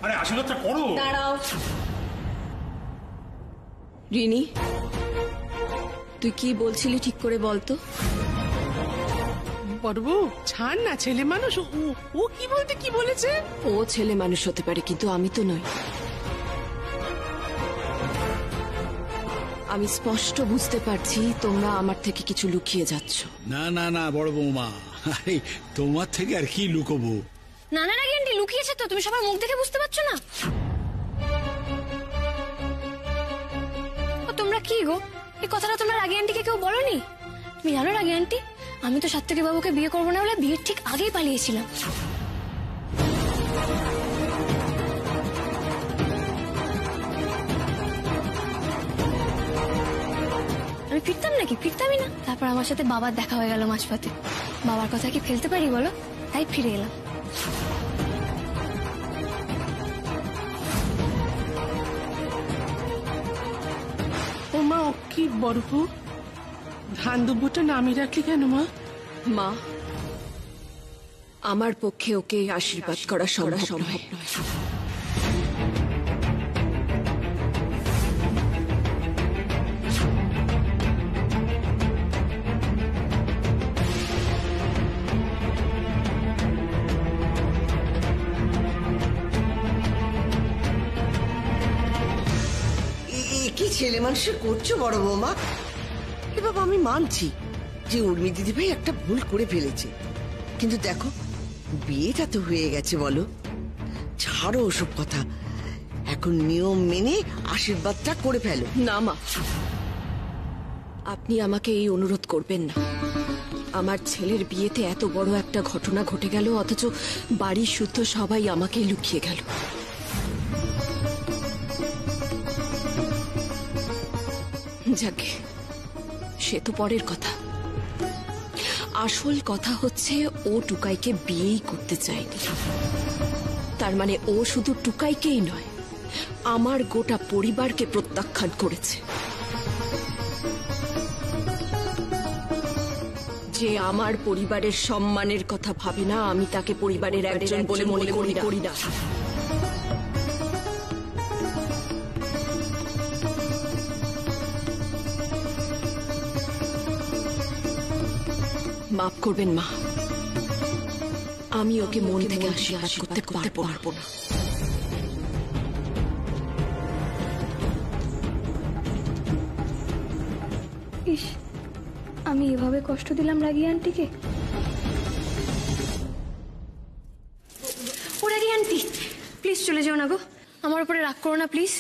Speaker 3: আরে আশীর্বাদটা করো।
Speaker 7: দাঁড়াও রিনি, তুই কি বলছিলি ঠিক করে বলতো?
Speaker 15: বড়বু ছাড় না, ছেলে মানুষ। ও কি বলতে কি বলেছে?
Speaker 7: ও ছেলে মানুষ হতে পারে, কিন্তু আমি তো নই। আমি স্পষ্ট বুঝতে পারছি তোমরা আমার থেকে কিছু লুকিয়ে যাচ্ছ।
Speaker 16: না না না বড় বৌমা, আরে তোমার থেকে আর কি লুকোবো?
Speaker 2: নানার আগে আন্টি লুকিয়েছে তো, তুমি সবার মুখ দেখে বুঝতে পারছো না? ও তোমরা কি গো, এই কথাটা তোমরা রাগী আন্টিকে কেউ বলনি? তুমি জানো রাগী আন্টি, আমি তো সাত্তকী বাবুকে বিয়ে করবো না বলে বিয়ের ঠিক আগেই পালিয়েছিলাম। আমি ফিরতাম নাকি? ফিরতামই না। তারপর আমার সাথে বাবার দেখা হয়ে গেল মাঝপথে। বাবার কথা কি ফেলতে পারি বলো? তাই ফিরে এলাম।
Speaker 15: ও মা, ও কি বড়বু, ধান দুব্বটা নামিয়ে রাখলি কেন মা?
Speaker 7: মা, আমার পক্ষে ওকে আশীর্বাদ করা সম্ভব নয়।
Speaker 14: কি ছেলে মানুষের করছো বড় বৌমা? এ বাবা, আমি মানছি যে উর্মি দিদি ভাই একটা ভুল করে ফেলেছে, কিন্তু দেখো বিয়েটা তো হয়ে গেছে। বলো, ছাড়ো ওসব কথা, এখন নিয়ম মেনে আশীর্বাদটা করে ফেলো।
Speaker 7: না মা, আপনি আমাকে এই অনুরোধ করবেন না। আমার ছেলের বিয়েতে এত বড় একটা ঘটনা ঘটে গেল, অথচ বাড়ির শুদ্ধ সবাই আমাকেই লুকিয়ে গেল। যাকে, সে তো পরের কথা। আসল কথা হচ্ছে ও টুকাইকে বিয়েই করতে চায়নি। তার মানে ও শুধু টুকাইকেই নয়, আমার গোটা পরিবারকে প্রত্যাখ্যান করেছে। যে আমার পরিবারের সম্মানের কথা ভাবে না, আমি তাকে পরিবারের একজন বলে মনে করি না। মাফ করবেন মা, আমি ওকে মন থেকে আশীর্বাদ করতে পারবো না।
Speaker 2: ইস, আমি এভাবে কষ্ট দিলাম রাগী আন্টিকে। ও রাগী আন্টি, প্লিজ চলে যাও না গো, আমার উপরে রাগ করো না প্লিজ।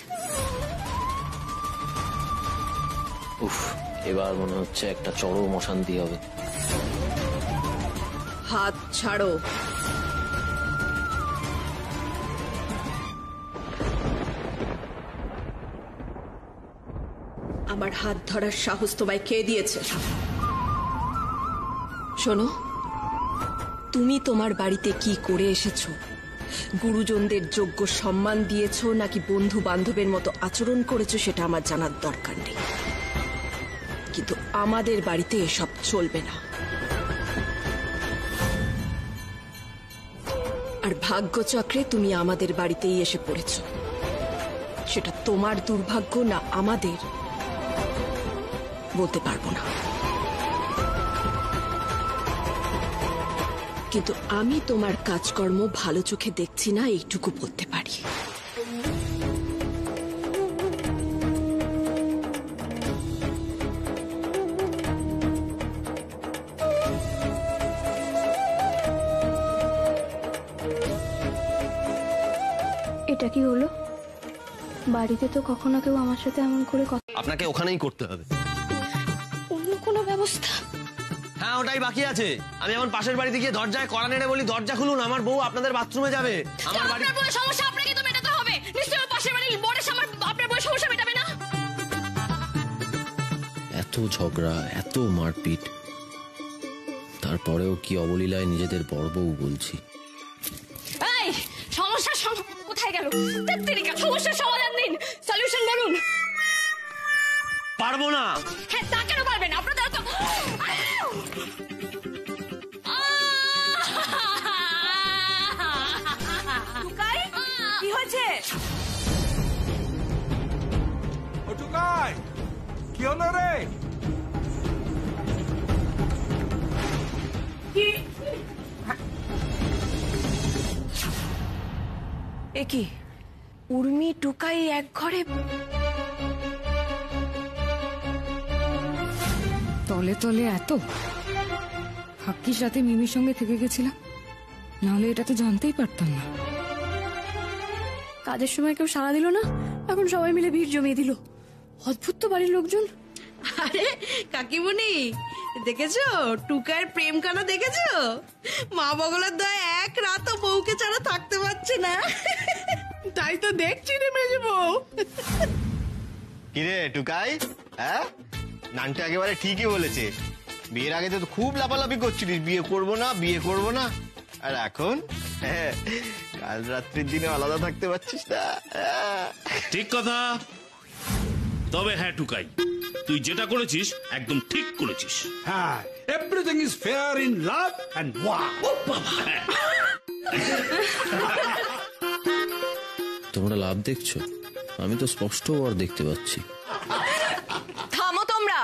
Speaker 5: উফ, এবার মনে হচ্ছে একটা চড়ো অশান্তি হবে।
Speaker 7: হাত ছাড়ো। আমার হাত ধরার সাহস তোমায় কে দিয়েছে? শোনো, তুমি তোমার বাড়িতে কি করে এসেছো? গুরুজনদের যোগ্য সম্মান দিয়েছো নাকি বন্ধু বান্ধবের মতো আচরণ করেছো সেটা আমার জানার দরকার নেই, কিন্তু আমাদের বাড়িতে এসব চলবে না। আর ভাগ্যচক্রে তুমি আমাদের বাড়িতেই এসে পড়েছ। সেটা তোমার দুর্ভাগ্য না আমাদের বলতে পারবো না, কিন্তু আমি তোমার কাজকর্ম ভালো চোখে দেখছি না এইটুকু বলতে পারি।
Speaker 2: এটা কি হলো? বাড়িতে তো কখনো কেউ আমার সাথে এমন করে কথা।
Speaker 5: আপনাকে ওখানেই করতে হবে।
Speaker 2: অন্য কোনো ব্যবস্থা?
Speaker 5: হ্যাঁ, ওটাই বাকি আছে। আমি এখন পাশের বাড়িতে গিয়ে দরজায় কড়া নেড়ে বলি, দরজা খুলুন, আমার বউ আপনাদের বাথরুমে যাবে। আমার বাড়ি
Speaker 2: সমস্যা আপনাকে তো মেটাতে হবে। নিশ্চয়ই পাশের বাড়ির বরের সামনে আপনার বউ সমস্যা মেটাবে না।
Speaker 5: এত ঝগড়া, এত মারপিট, তারপরেও কি অবলীলায় নিজেদের বড় বউ বলছি।
Speaker 2: এই সমস্যা কোথায় গেল? সমস্যার সমাধান দিন, সলিউশন বলুন।
Speaker 5: পারবো না।
Speaker 2: হ্যাঁ, তা কেন পারবেন? আপনাদের তো
Speaker 11: কি হয়েছে?
Speaker 12: কি হলো রে?
Speaker 7: এ কি, উর্মি টুকাই এক ঘরে?
Speaker 9: তলে তলে এত ভাগ্যিস রাতে মিমির সঙ্গে থেকে গেছিলাম, নাহলে এটা তো জানতেই পারতাম না।
Speaker 2: কাজের সময় কেউ সাড়া দিল না, এখন সবাই মিলে ভিড় জমিয়ে দিল। অদ্ভুত তো বাড়ির লোকজন।
Speaker 11: আরে কাকিমণি, দেখেছো টুকার প্রেম কানা? দেখেছো মা বগলার দয় এক রাতও বউকে ছাড়া থাকতে পারছে না। তাই তো দেখছি রে মেজে বউ।
Speaker 6: কিরে টুকাই, হ্যাঁ নানটা একেবারে ঠিকই বলেছে। বিয়ের আগে তো খুব লাফালাফি করছিলিস, বিয়ে করবো না বিয়ে করবো না, আর এখন কাল রাত্রির দিনে আলাদা থাকতে পারছিস না।
Speaker 17: ঠিক কথা। তবে হ্যাঁ টুকাই, তুই যেটা করেছিস একদম ঠিক করেছিস।
Speaker 16: হ্যাঁ, everything is fair in love and war.
Speaker 5: তোমরা লাভ দেখছো, আমি তো স্পষ্ট আর দেখতে পাচ্ছি।
Speaker 7: থামো তোমরা।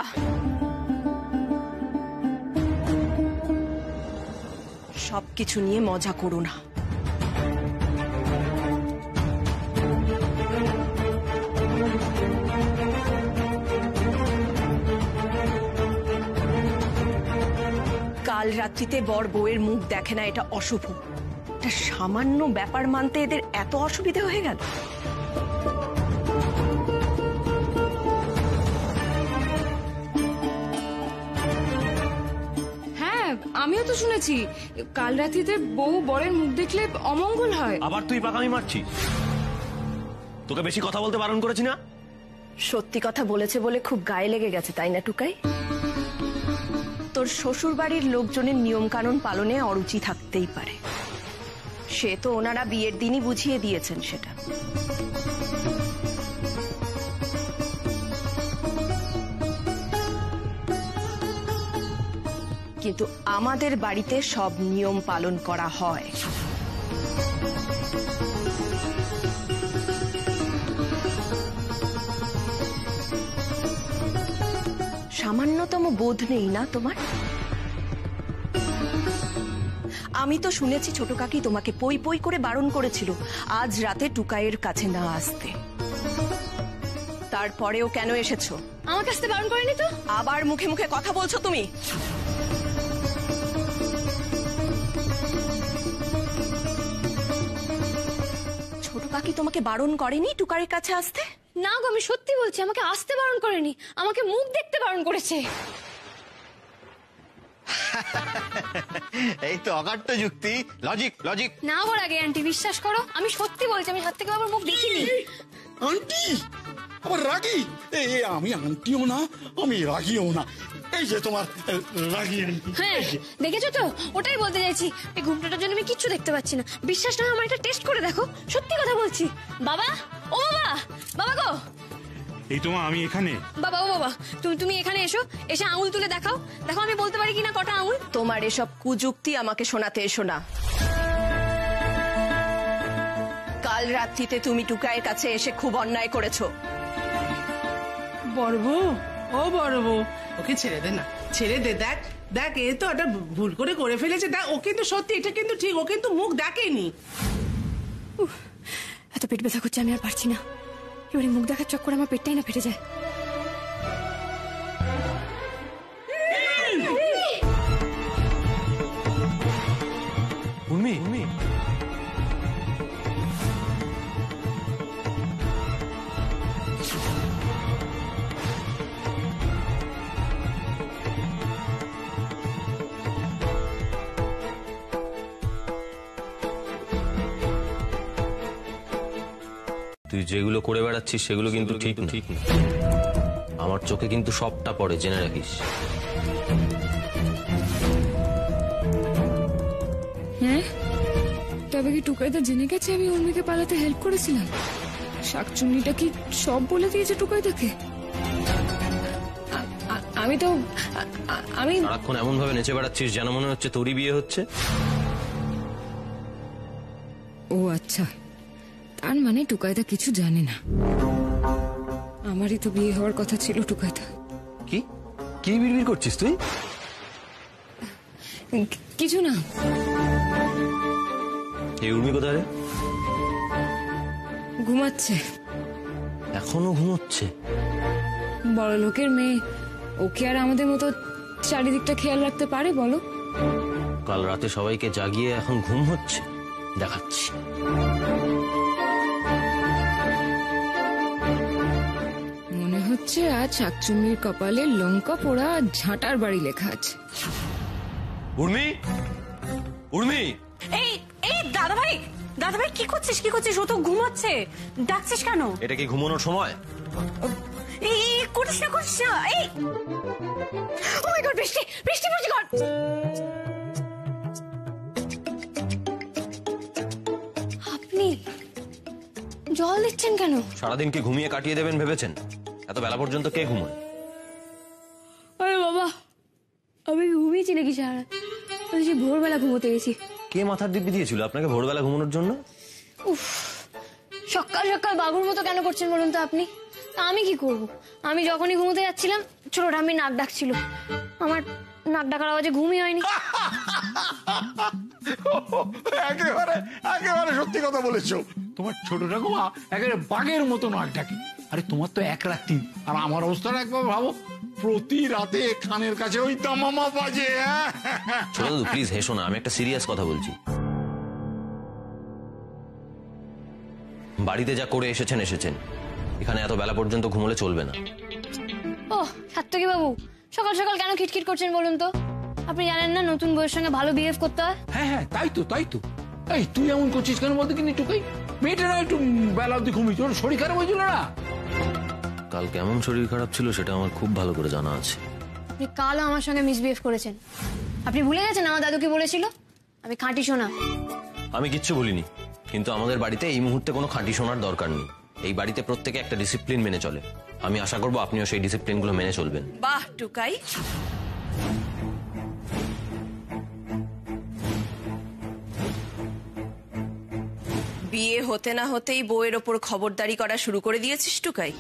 Speaker 7: সবকিছু নিয়ে মজা করো না। কাল রাত্রিতে বর বউয়ের মুখ দেখে না, এটা অশুভ। এটা সামান্য ব্যাপার মানতে এদের এত অসুবিধা হয়ে গেল।
Speaker 9: হ্যাঁ, আমিও তো শুনেছি কাল রাত্রিতে বউ বরের মুখ দেখলে অমঙ্গল হয়।
Speaker 5: আবার তুই পাকামি মারছিস? তোকে বেশি কথা বলতে বারণ করেছি না?
Speaker 7: সত্যি কথা বলেছে বলে খুব গায়ে লেগে গেছে, তাই না টুকাই? তোর শ্বশুর বাড়ির লোকজনের নিয়ম কানুন পালনে অরুচি থাকতেই পারে, সে তো ওনারা বিয়ের দিনই বুঝিয়ে দিয়েছেন সেটা। কিন্তু আমাদের বাড়িতে সব নিয়ম পালন করা হয়। সামান্যতম বোধ নেই না তোমার? আমি তো শুনেছি ছোট কাকি তোমাকে পই পই করে বারণ করেছিল আজ রাতে টুকাইয়ের কাছে না আসতে। তারপরেও কেন এসেছো?
Speaker 2: আমাকে আসতে বারণ করেনি তো।
Speaker 7: আবার মুখে মুখে কথা বলছো তুমি। ছোট কাকি তোমাকে বারণ করেনি টুকাইয়ের কাছে আসতে?
Speaker 2: না গো, আমি সত্যি বলছি, আমাকে আসতে বারণ করেনি, আমাকে মুখ দেখতে বারণ করেছে।
Speaker 6: এই তো অকাট্য যুক্তি, লজিক লজিক।
Speaker 2: না বল আগে আন্টি, বিশ্বাস করো আমি সত্যি বলছি, আমি হাত থেকে বাবার মুখ দেখিনি।
Speaker 16: আন্টি আবার রাগি? আমি আন্টিও না, আমি রাগিও না। এই যে তোমার রাগি আন্টি।
Speaker 2: হ্যাঁ দেখেছো তো, ওটাই বলতে চাইছি। এই ঘুমটাটার জন্য আমি কিচ্ছু দেখতে পাচ্ছি না। বিশ্বাস না আমার একটা টেস্ট করে দেখো, সত্যি কথা বলছি। বাবা, ও বাবা, বাবা গো।
Speaker 3: এই তোমা আমি এখানে।
Speaker 2: বাবা, ও বাবা, তুমি এখানে এসো, এসে আঙুল তুলে দেখাও, দেখো আমি বলতে পারি কিনা কটা আঙুল।
Speaker 7: তোমার এসব কুযুক্তি আমাকে শোনাতে এসো না। কাল রাত্রিতে তুমি টুকাইয়ের কাছে এসে খুব অন্যায় করেছো।
Speaker 15: বড় বউ, ও বড় বউ, ওকে ছেড়ে দে না, ছেড়ে দে। দেখ দেখ, এ তো এটা ভুল করে ফেলেছে। দেখ, ও কিন্তু সত্যি, এটা কিন্তু ঠিক, ও কিন্তু মুখ দেখেনি।
Speaker 2: এত পেট ব্যথা করছে, আমি আর পারছি না। এবারে মুখ দেখার চক্করে আমার পেটটাই না ফেটে যায়।
Speaker 12: উর্মি,
Speaker 5: তুই যেগুলো করে বেড়াচ্ছিস সেগুলো কিন্তু ঠিক না। আমার চোখে কিন্তু সবটা পড়ে, জেনে রাখিস।
Speaker 9: হ্যাঁ, তবে কি টুকাইদা জেনে গেছে আমি উর্মিকে পালাতে হেল্প করেছিলাম? শাকচুন্নিটা কি সব বলে দিয়েছে টুকাইদাকে? আমি তো আমি
Speaker 5: সারাক্ষণ এমন ভাবে নেচে বেড়াচ্ছিস যেন মনে হচ্ছে তোরই বিয়ে হচ্ছে।
Speaker 9: ও আচ্ছা, তার মানে টুকাইদা কিছু জানে না। আমারই তো বিয়ে হওয়ার কথা ছিল টুকাইদা।
Speaker 5: কি কি বিড়বিড় করছিস তুই?
Speaker 9: কিছু না।
Speaker 5: এই উর্মি কোথায় রে?
Speaker 9: ঘুমাচ্ছে।
Speaker 5: এখনো ঘুমোচ্ছে?
Speaker 9: বড় লোকের মেয়ে, ওকে আর আমাদের মতো চারিদিকটা খেয়াল রাখতে পারে বলো?
Speaker 5: কাল রাতে সবাইকে জাগিয়ে এখন ঘুম হচ্ছে, দেখাচ্ছি।
Speaker 9: মনে হচ্ছে আজ শাকচুন্নির কপালে লঙ্কা পোড়া ঝাঁটার বাড়ি লেখা আছে।
Speaker 5: উর্মি, উর্মি!
Speaker 4: এই এই দাদাভাই, দাদাভাই কি করছিস? ও তো ঘুমাচ্ছে, ডাকছিস কেন?
Speaker 5: এটা কি ঘুমানোর সময়?
Speaker 4: এই করিস না। এই ও মাই গড, বৃষ্টি পড়ছে। গড,
Speaker 2: আপনি জল দিচ্ছেন কেন?
Speaker 5: সারাদিন কি ঘুমিয়ে কাটিয়ে দেবেন ভেবেছেন? এত বেলা পর্যন্ত কে ঘুমায়?
Speaker 2: আরে বাবা, আমি ঘুমিয়েছি নাকি সারা? আমি ভোরবেলা ঘুমোতে গেছি।
Speaker 5: কে মাথার দিব্যি দিয়েছিল আপনাকে ভোরবেলা ঘুমানোর জন্য?
Speaker 2: উফ, সকাল সকাল বাবুর মতো কেন করছেন বলুন তো আপনি? আমি কি করব? আমি যখনই ঘুমোতে যাচ্ছিলাম ছোট ঠাম্মি নাক ডাকছিল। আমার নাক ডাকার আওয়াজে ঘুমই হয়নি।
Speaker 16: একেবারে সত্যি কথা বলেছো। তোমার ছোট ঠাকুমা একেবারে বাঘের মতো নাক ডাকে। আরে তোমার তো এক রাত্রি, আর আমার অবস্থাটা একবার ভাবো, প্রতি রাতে কানের কাছে ওই দামামা বাজে।
Speaker 5: ছোট দাদু প্লিজ হেসো না, আমি একটা সিরিয়াস কথা বলছি। বাড়িতে যা করে এসেছেন, এখানে এত বেলা পর্যন্ত ঘুমোলে চলবে না।
Speaker 2: ও সাত্তকী বাবু, সকাল সকাল কেন খিটখিট করছেন বলুন তো? আপনি জানেন না নতুন বউয়ের সঙ্গে ভালো বিহেভ করতে হয়?
Speaker 16: হ্যাঁ, তাই তো। এই তুই এমন করছিস কেন বলতে কিনি টুকাই? মেয়েটারা একটু বেলা অব্দি ঘুমিয়েছে, ওর শরীর খারাপ হয়েছিল না?
Speaker 5: কাল কেমন শরীর খারাপ ছিল সেটা আমার খুব ভালো করে জানা আছে।
Speaker 2: আপনি কালও আমার সঙ্গে মিসবিহেভ করেছেন। আপনি ভুলে গেছেন আমার দাদু কি বলেছিল? আমি খাঁটি সোনা।
Speaker 5: আমি কিচ্ছু বলিনি, কিন্তু আমাদের বাড়িতে এই মুহূর্তে কোনো খাঁটি সোনার দরকার নেই। এই বাড়িতে প্রত্যেকে একটা ডিসিপ্লিন মেনে চলে। আমি আশা করবো আপনিও সেই ডিসিপ্লিনগুলো মেনে চলবেন।
Speaker 7: বাহ টুকাই, বিয়ে হতে না হতেই বউয়ের ওপর খবরদারি করা শুরু করে দিয়েছিস টুকাই।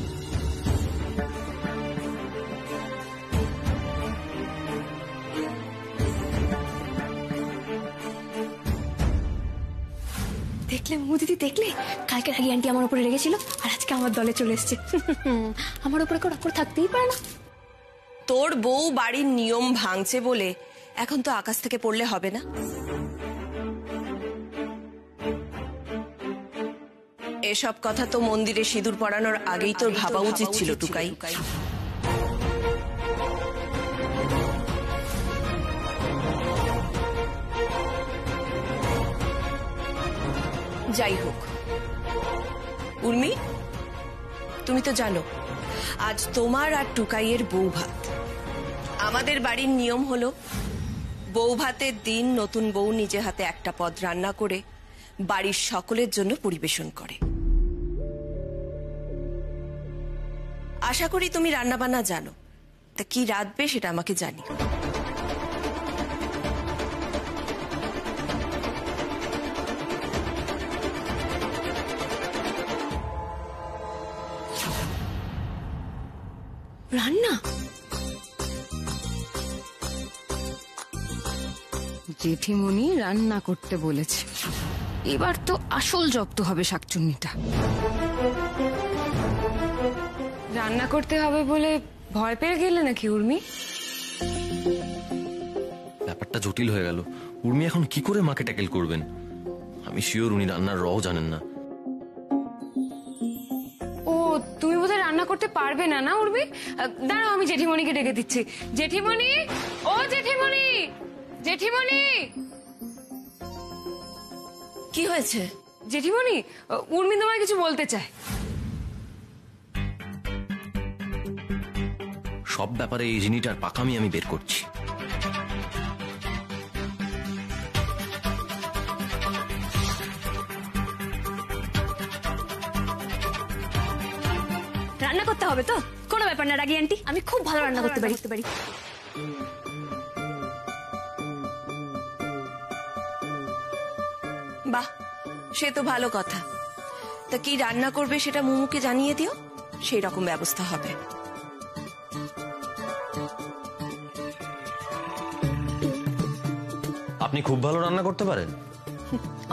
Speaker 2: দেখলে মুদিদি, দেখলে কালকে রাগি আন্টি আমার উপরে রেগেছিল, আর আজকে আমার দলে চলে এসছে। আমার উপরে কেউ রাগ করে থাকতেই পারে না।
Speaker 7: তোর বউ বাড়ির নিয়ম ভাঙছে বলে এখন তো আকাশ থেকে পড়লে হবে না। এসব কথা তো মন্দিরে সিঁদুর পরানোর আগেই তোর ভাবা উচিত ছিল টুকাই। যাই হোক উর্মি, তুমি তো জানো আজ তোমার আর টুকাইয়ের বউ ভাত। আমাদের বাড়ির নিয়ম হলো বউ ভাতের দিন নতুন বউ নিজে হাতে একটা পদ রান্না করে বাড়ির সকলের জন্য পরিবেশন করে। আশা করি তুমি রান্না বান্না জানো, তা কি রাঁধবে সেটা আমাকে জানি।
Speaker 2: রান্না?
Speaker 9: জেঠিমণি রান্না করতে বলেছে। এবার তো আসল জব্দ হবে শাকচুন্নিটা।
Speaker 2: রান্না করতে হবে বলে ভয় পেয়ে গেলে নাকি উর্মি?
Speaker 5: ব্যাপারটা জটিল হয়ে গেল। উর্মি এখন কি করে মাকে ট্যাকেল করবেন? আমি শিওর উনি রান্নার রও জানেন না।
Speaker 2: ও, তুমি বোধহয় রান্না করতে পারবে না, না উর্মি? দাঁড়াও, আমি জেঠিমণিকে ডেকে দিচ্ছি। জেঠিমণি, ও জেঠিমণি, জেঠিমণি।
Speaker 7: কি হয়েছে?
Speaker 2: জেঠিমণি, উর্মি তোমায় কিছু বলতে চায়।
Speaker 5: সব ব্যাপারে এই জিনিসটার পাকামি আমি বের করছি।
Speaker 2: রান্না করতে হবে তো? কোনো ব্যাপার না রাগি আন্টি, আমি খুব ভালো রান্না করতে পারি।
Speaker 7: বাহ, সে তো ভালো কথা। তা কি রান্না করবে সেটা মুমুকে জানিয়ে দিও, সেই রকম ব্যবস্থা হবে।
Speaker 5: আপনি খুব ভালো রান্না করতে পারেন?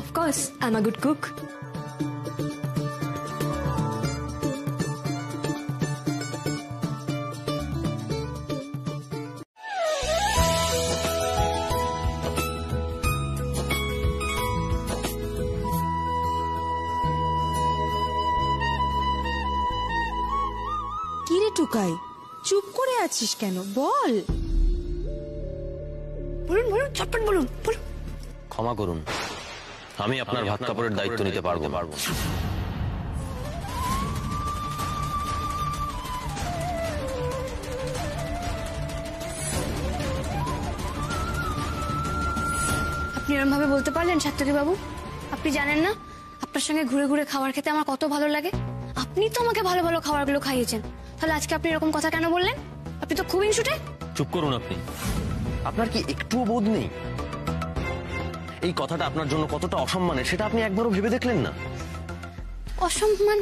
Speaker 2: Of course, I'm a good cook.
Speaker 1: কি রে টুকাই, চুপ করে আছিস কেন? বল।
Speaker 2: বলুন বলুন, চটপট বলুন বলুন।
Speaker 5: ক্ষমা করুন, আমি আপনার ভাত কাপড়ের দায়িত্ব নিতে পারবো না।
Speaker 2: আপনি এরকম ভাবে বলতে পারলেন সাত্তকী বাবু? আপনি জানেন না আপনার সঙ্গে ঘুরে ঘুরে খাবার খেতে আমার কত ভালো লাগে? আপনি তো আমাকে ভালো ভালো খাবারগুলো খাইয়েছেন, তাহলে আজকে আপনি এরকম কথা কেন বললেন? আপনি তো খুব ইনসুটে।
Speaker 5: চুপ করুন আপনি। আপনার কি একটুও বোধ নেই? এই কথাটা আপনার জন্য কতটা অসম্মানের সেটা আপনি একবারও ভেবে দেখলেন না?
Speaker 2: অসম্মান?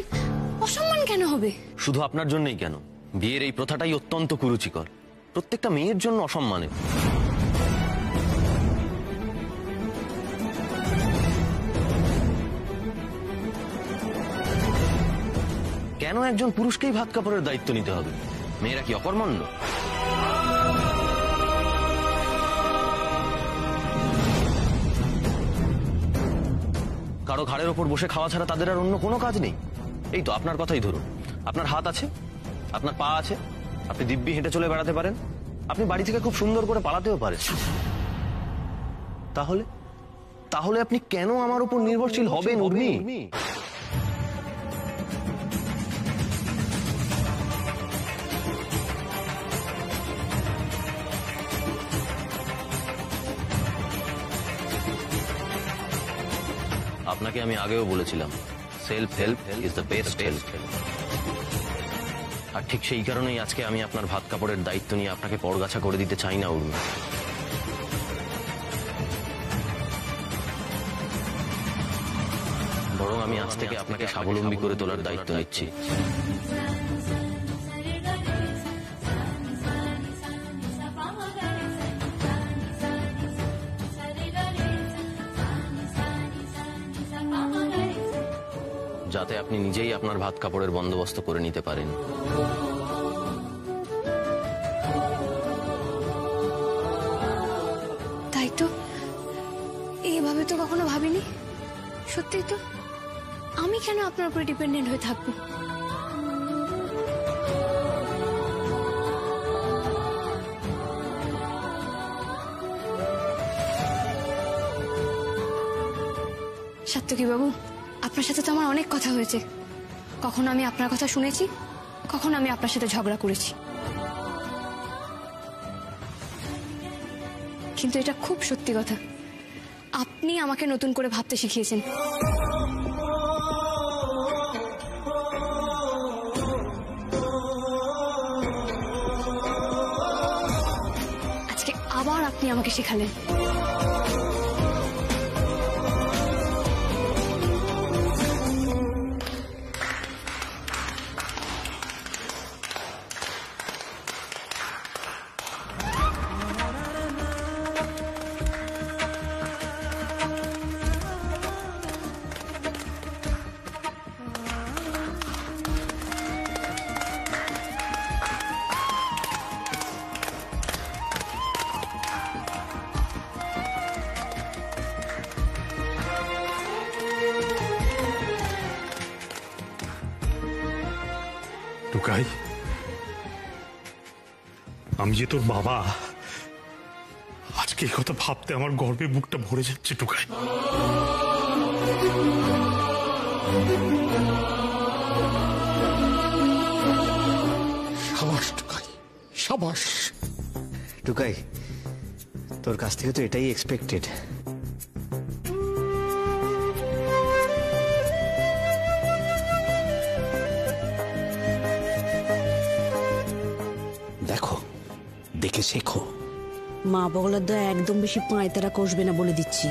Speaker 2: অসম্মান কেন হবে?
Speaker 5: শুধু আপনার জন্যই কেন, বিয়ের এই প্রথাটাই অত্যন্ত কুরুচিকর, প্রত্যেকটা মেয়ের জন্য অসম্মানের। কেন একজন পুরুষকেই ভাত কাপড়ের দায়িত্ব নিতে হবে? মেয়েরা কি অকর্মণ্য? কারো ঘাড়ের ওপর বসে খাওয়া ছাড়া তাদের আর অন্য কোনো কাজ নেই। এই তো আপনার কথাই ধরুন, আপনার হাত আছে, আপনার পা আছে, আপনি দিব্যি হেঁটে চলে বেড়াতে পারেন, আপনি বাড়ি থেকে খুব সুন্দর করে পালাতেও পারেন। তাহলে তাহলে আপনি কেন আমার উপর নির্ভরশীল হবেন উর্মি? আপনাকে আমি আগেও বলেছিলাম, self help is the best help. আর ঠিক সেই কারণেই আজকে আমি আপনার ভাত কাপড়ের দায়িত্ব নিয়ে আপনাকে পরগাছা করে দিতে চাই না উর্মি। বরং আমি আজ থেকে আপনাকে স্বাবলম্বী করে তোলার দায়িত্ব নিচ্ছি। যাতে আপনি নিজেই আপনার ভাত কাপড়ের বন্দোবস্ত করে নিতে পারেন।
Speaker 2: তাই তো, এইভাবে তো কখনো ভাবিনি। সত্যি তো, আমি কেন আপনার উপরে ডিপেন্ডেন্ট হয়ে থাকবো? সাত্তকী বাবু, আপনার সাথে তো আমার অনেক কথা হয়েছে। কখনো আমি আপনার কথা শুনেছি, কখনো আমি আপনার সাথে ঝগড়া করেছি, কিন্তু এটা খুব সত্যি কথা, আপনি আমাকে নতুন করে ভাবতে শিখিয়েছেন। আজকে আবার আপনি আমাকে শেখালেন।
Speaker 3: টুকাই, আমি যে তোর বাবা, আজকে এই কথা ভাবতে আমার গর্বে বুকটা ভরে যাচ্ছে টুকাই।
Speaker 13: সাবাস টুকাই, সাবাস।
Speaker 6: টুকাই, তোর কাছ থেকে তো এটাই এক্সপেক্টেড।
Speaker 13: দেখো, দেখে শেখো।
Speaker 1: মা বগলার দয়া একদম বেশি পাঁয়তারা কষবে না বলে দিচ্ছি।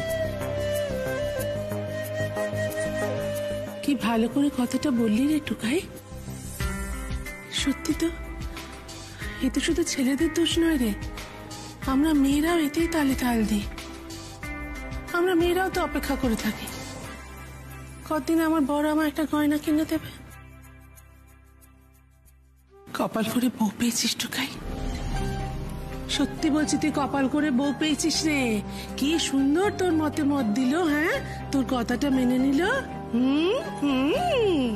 Speaker 15: কি ভালো করে কথাটা বললি রে টুকাই। সত্যি তো, এ তো শুধু ছেলেদের দোষ নয় রে, আমরা মেয়েরাও এতেই তালে তাল দিই। আমরা মেয়েরাও তো অপেক্ষা করে থাকি কতদিন আমার বড় আমার একটা গয়না কিনে দেবে। কপাল করে বউ পেয়েছিস টুকাই, সত্যি বলছি তুই কপাল করে বউ পেয়েছিস রে। কি সুন্দর তোর মতে মত দিল, হ্যাঁ, তোর কথাটা মেনে নিল। হুম হুম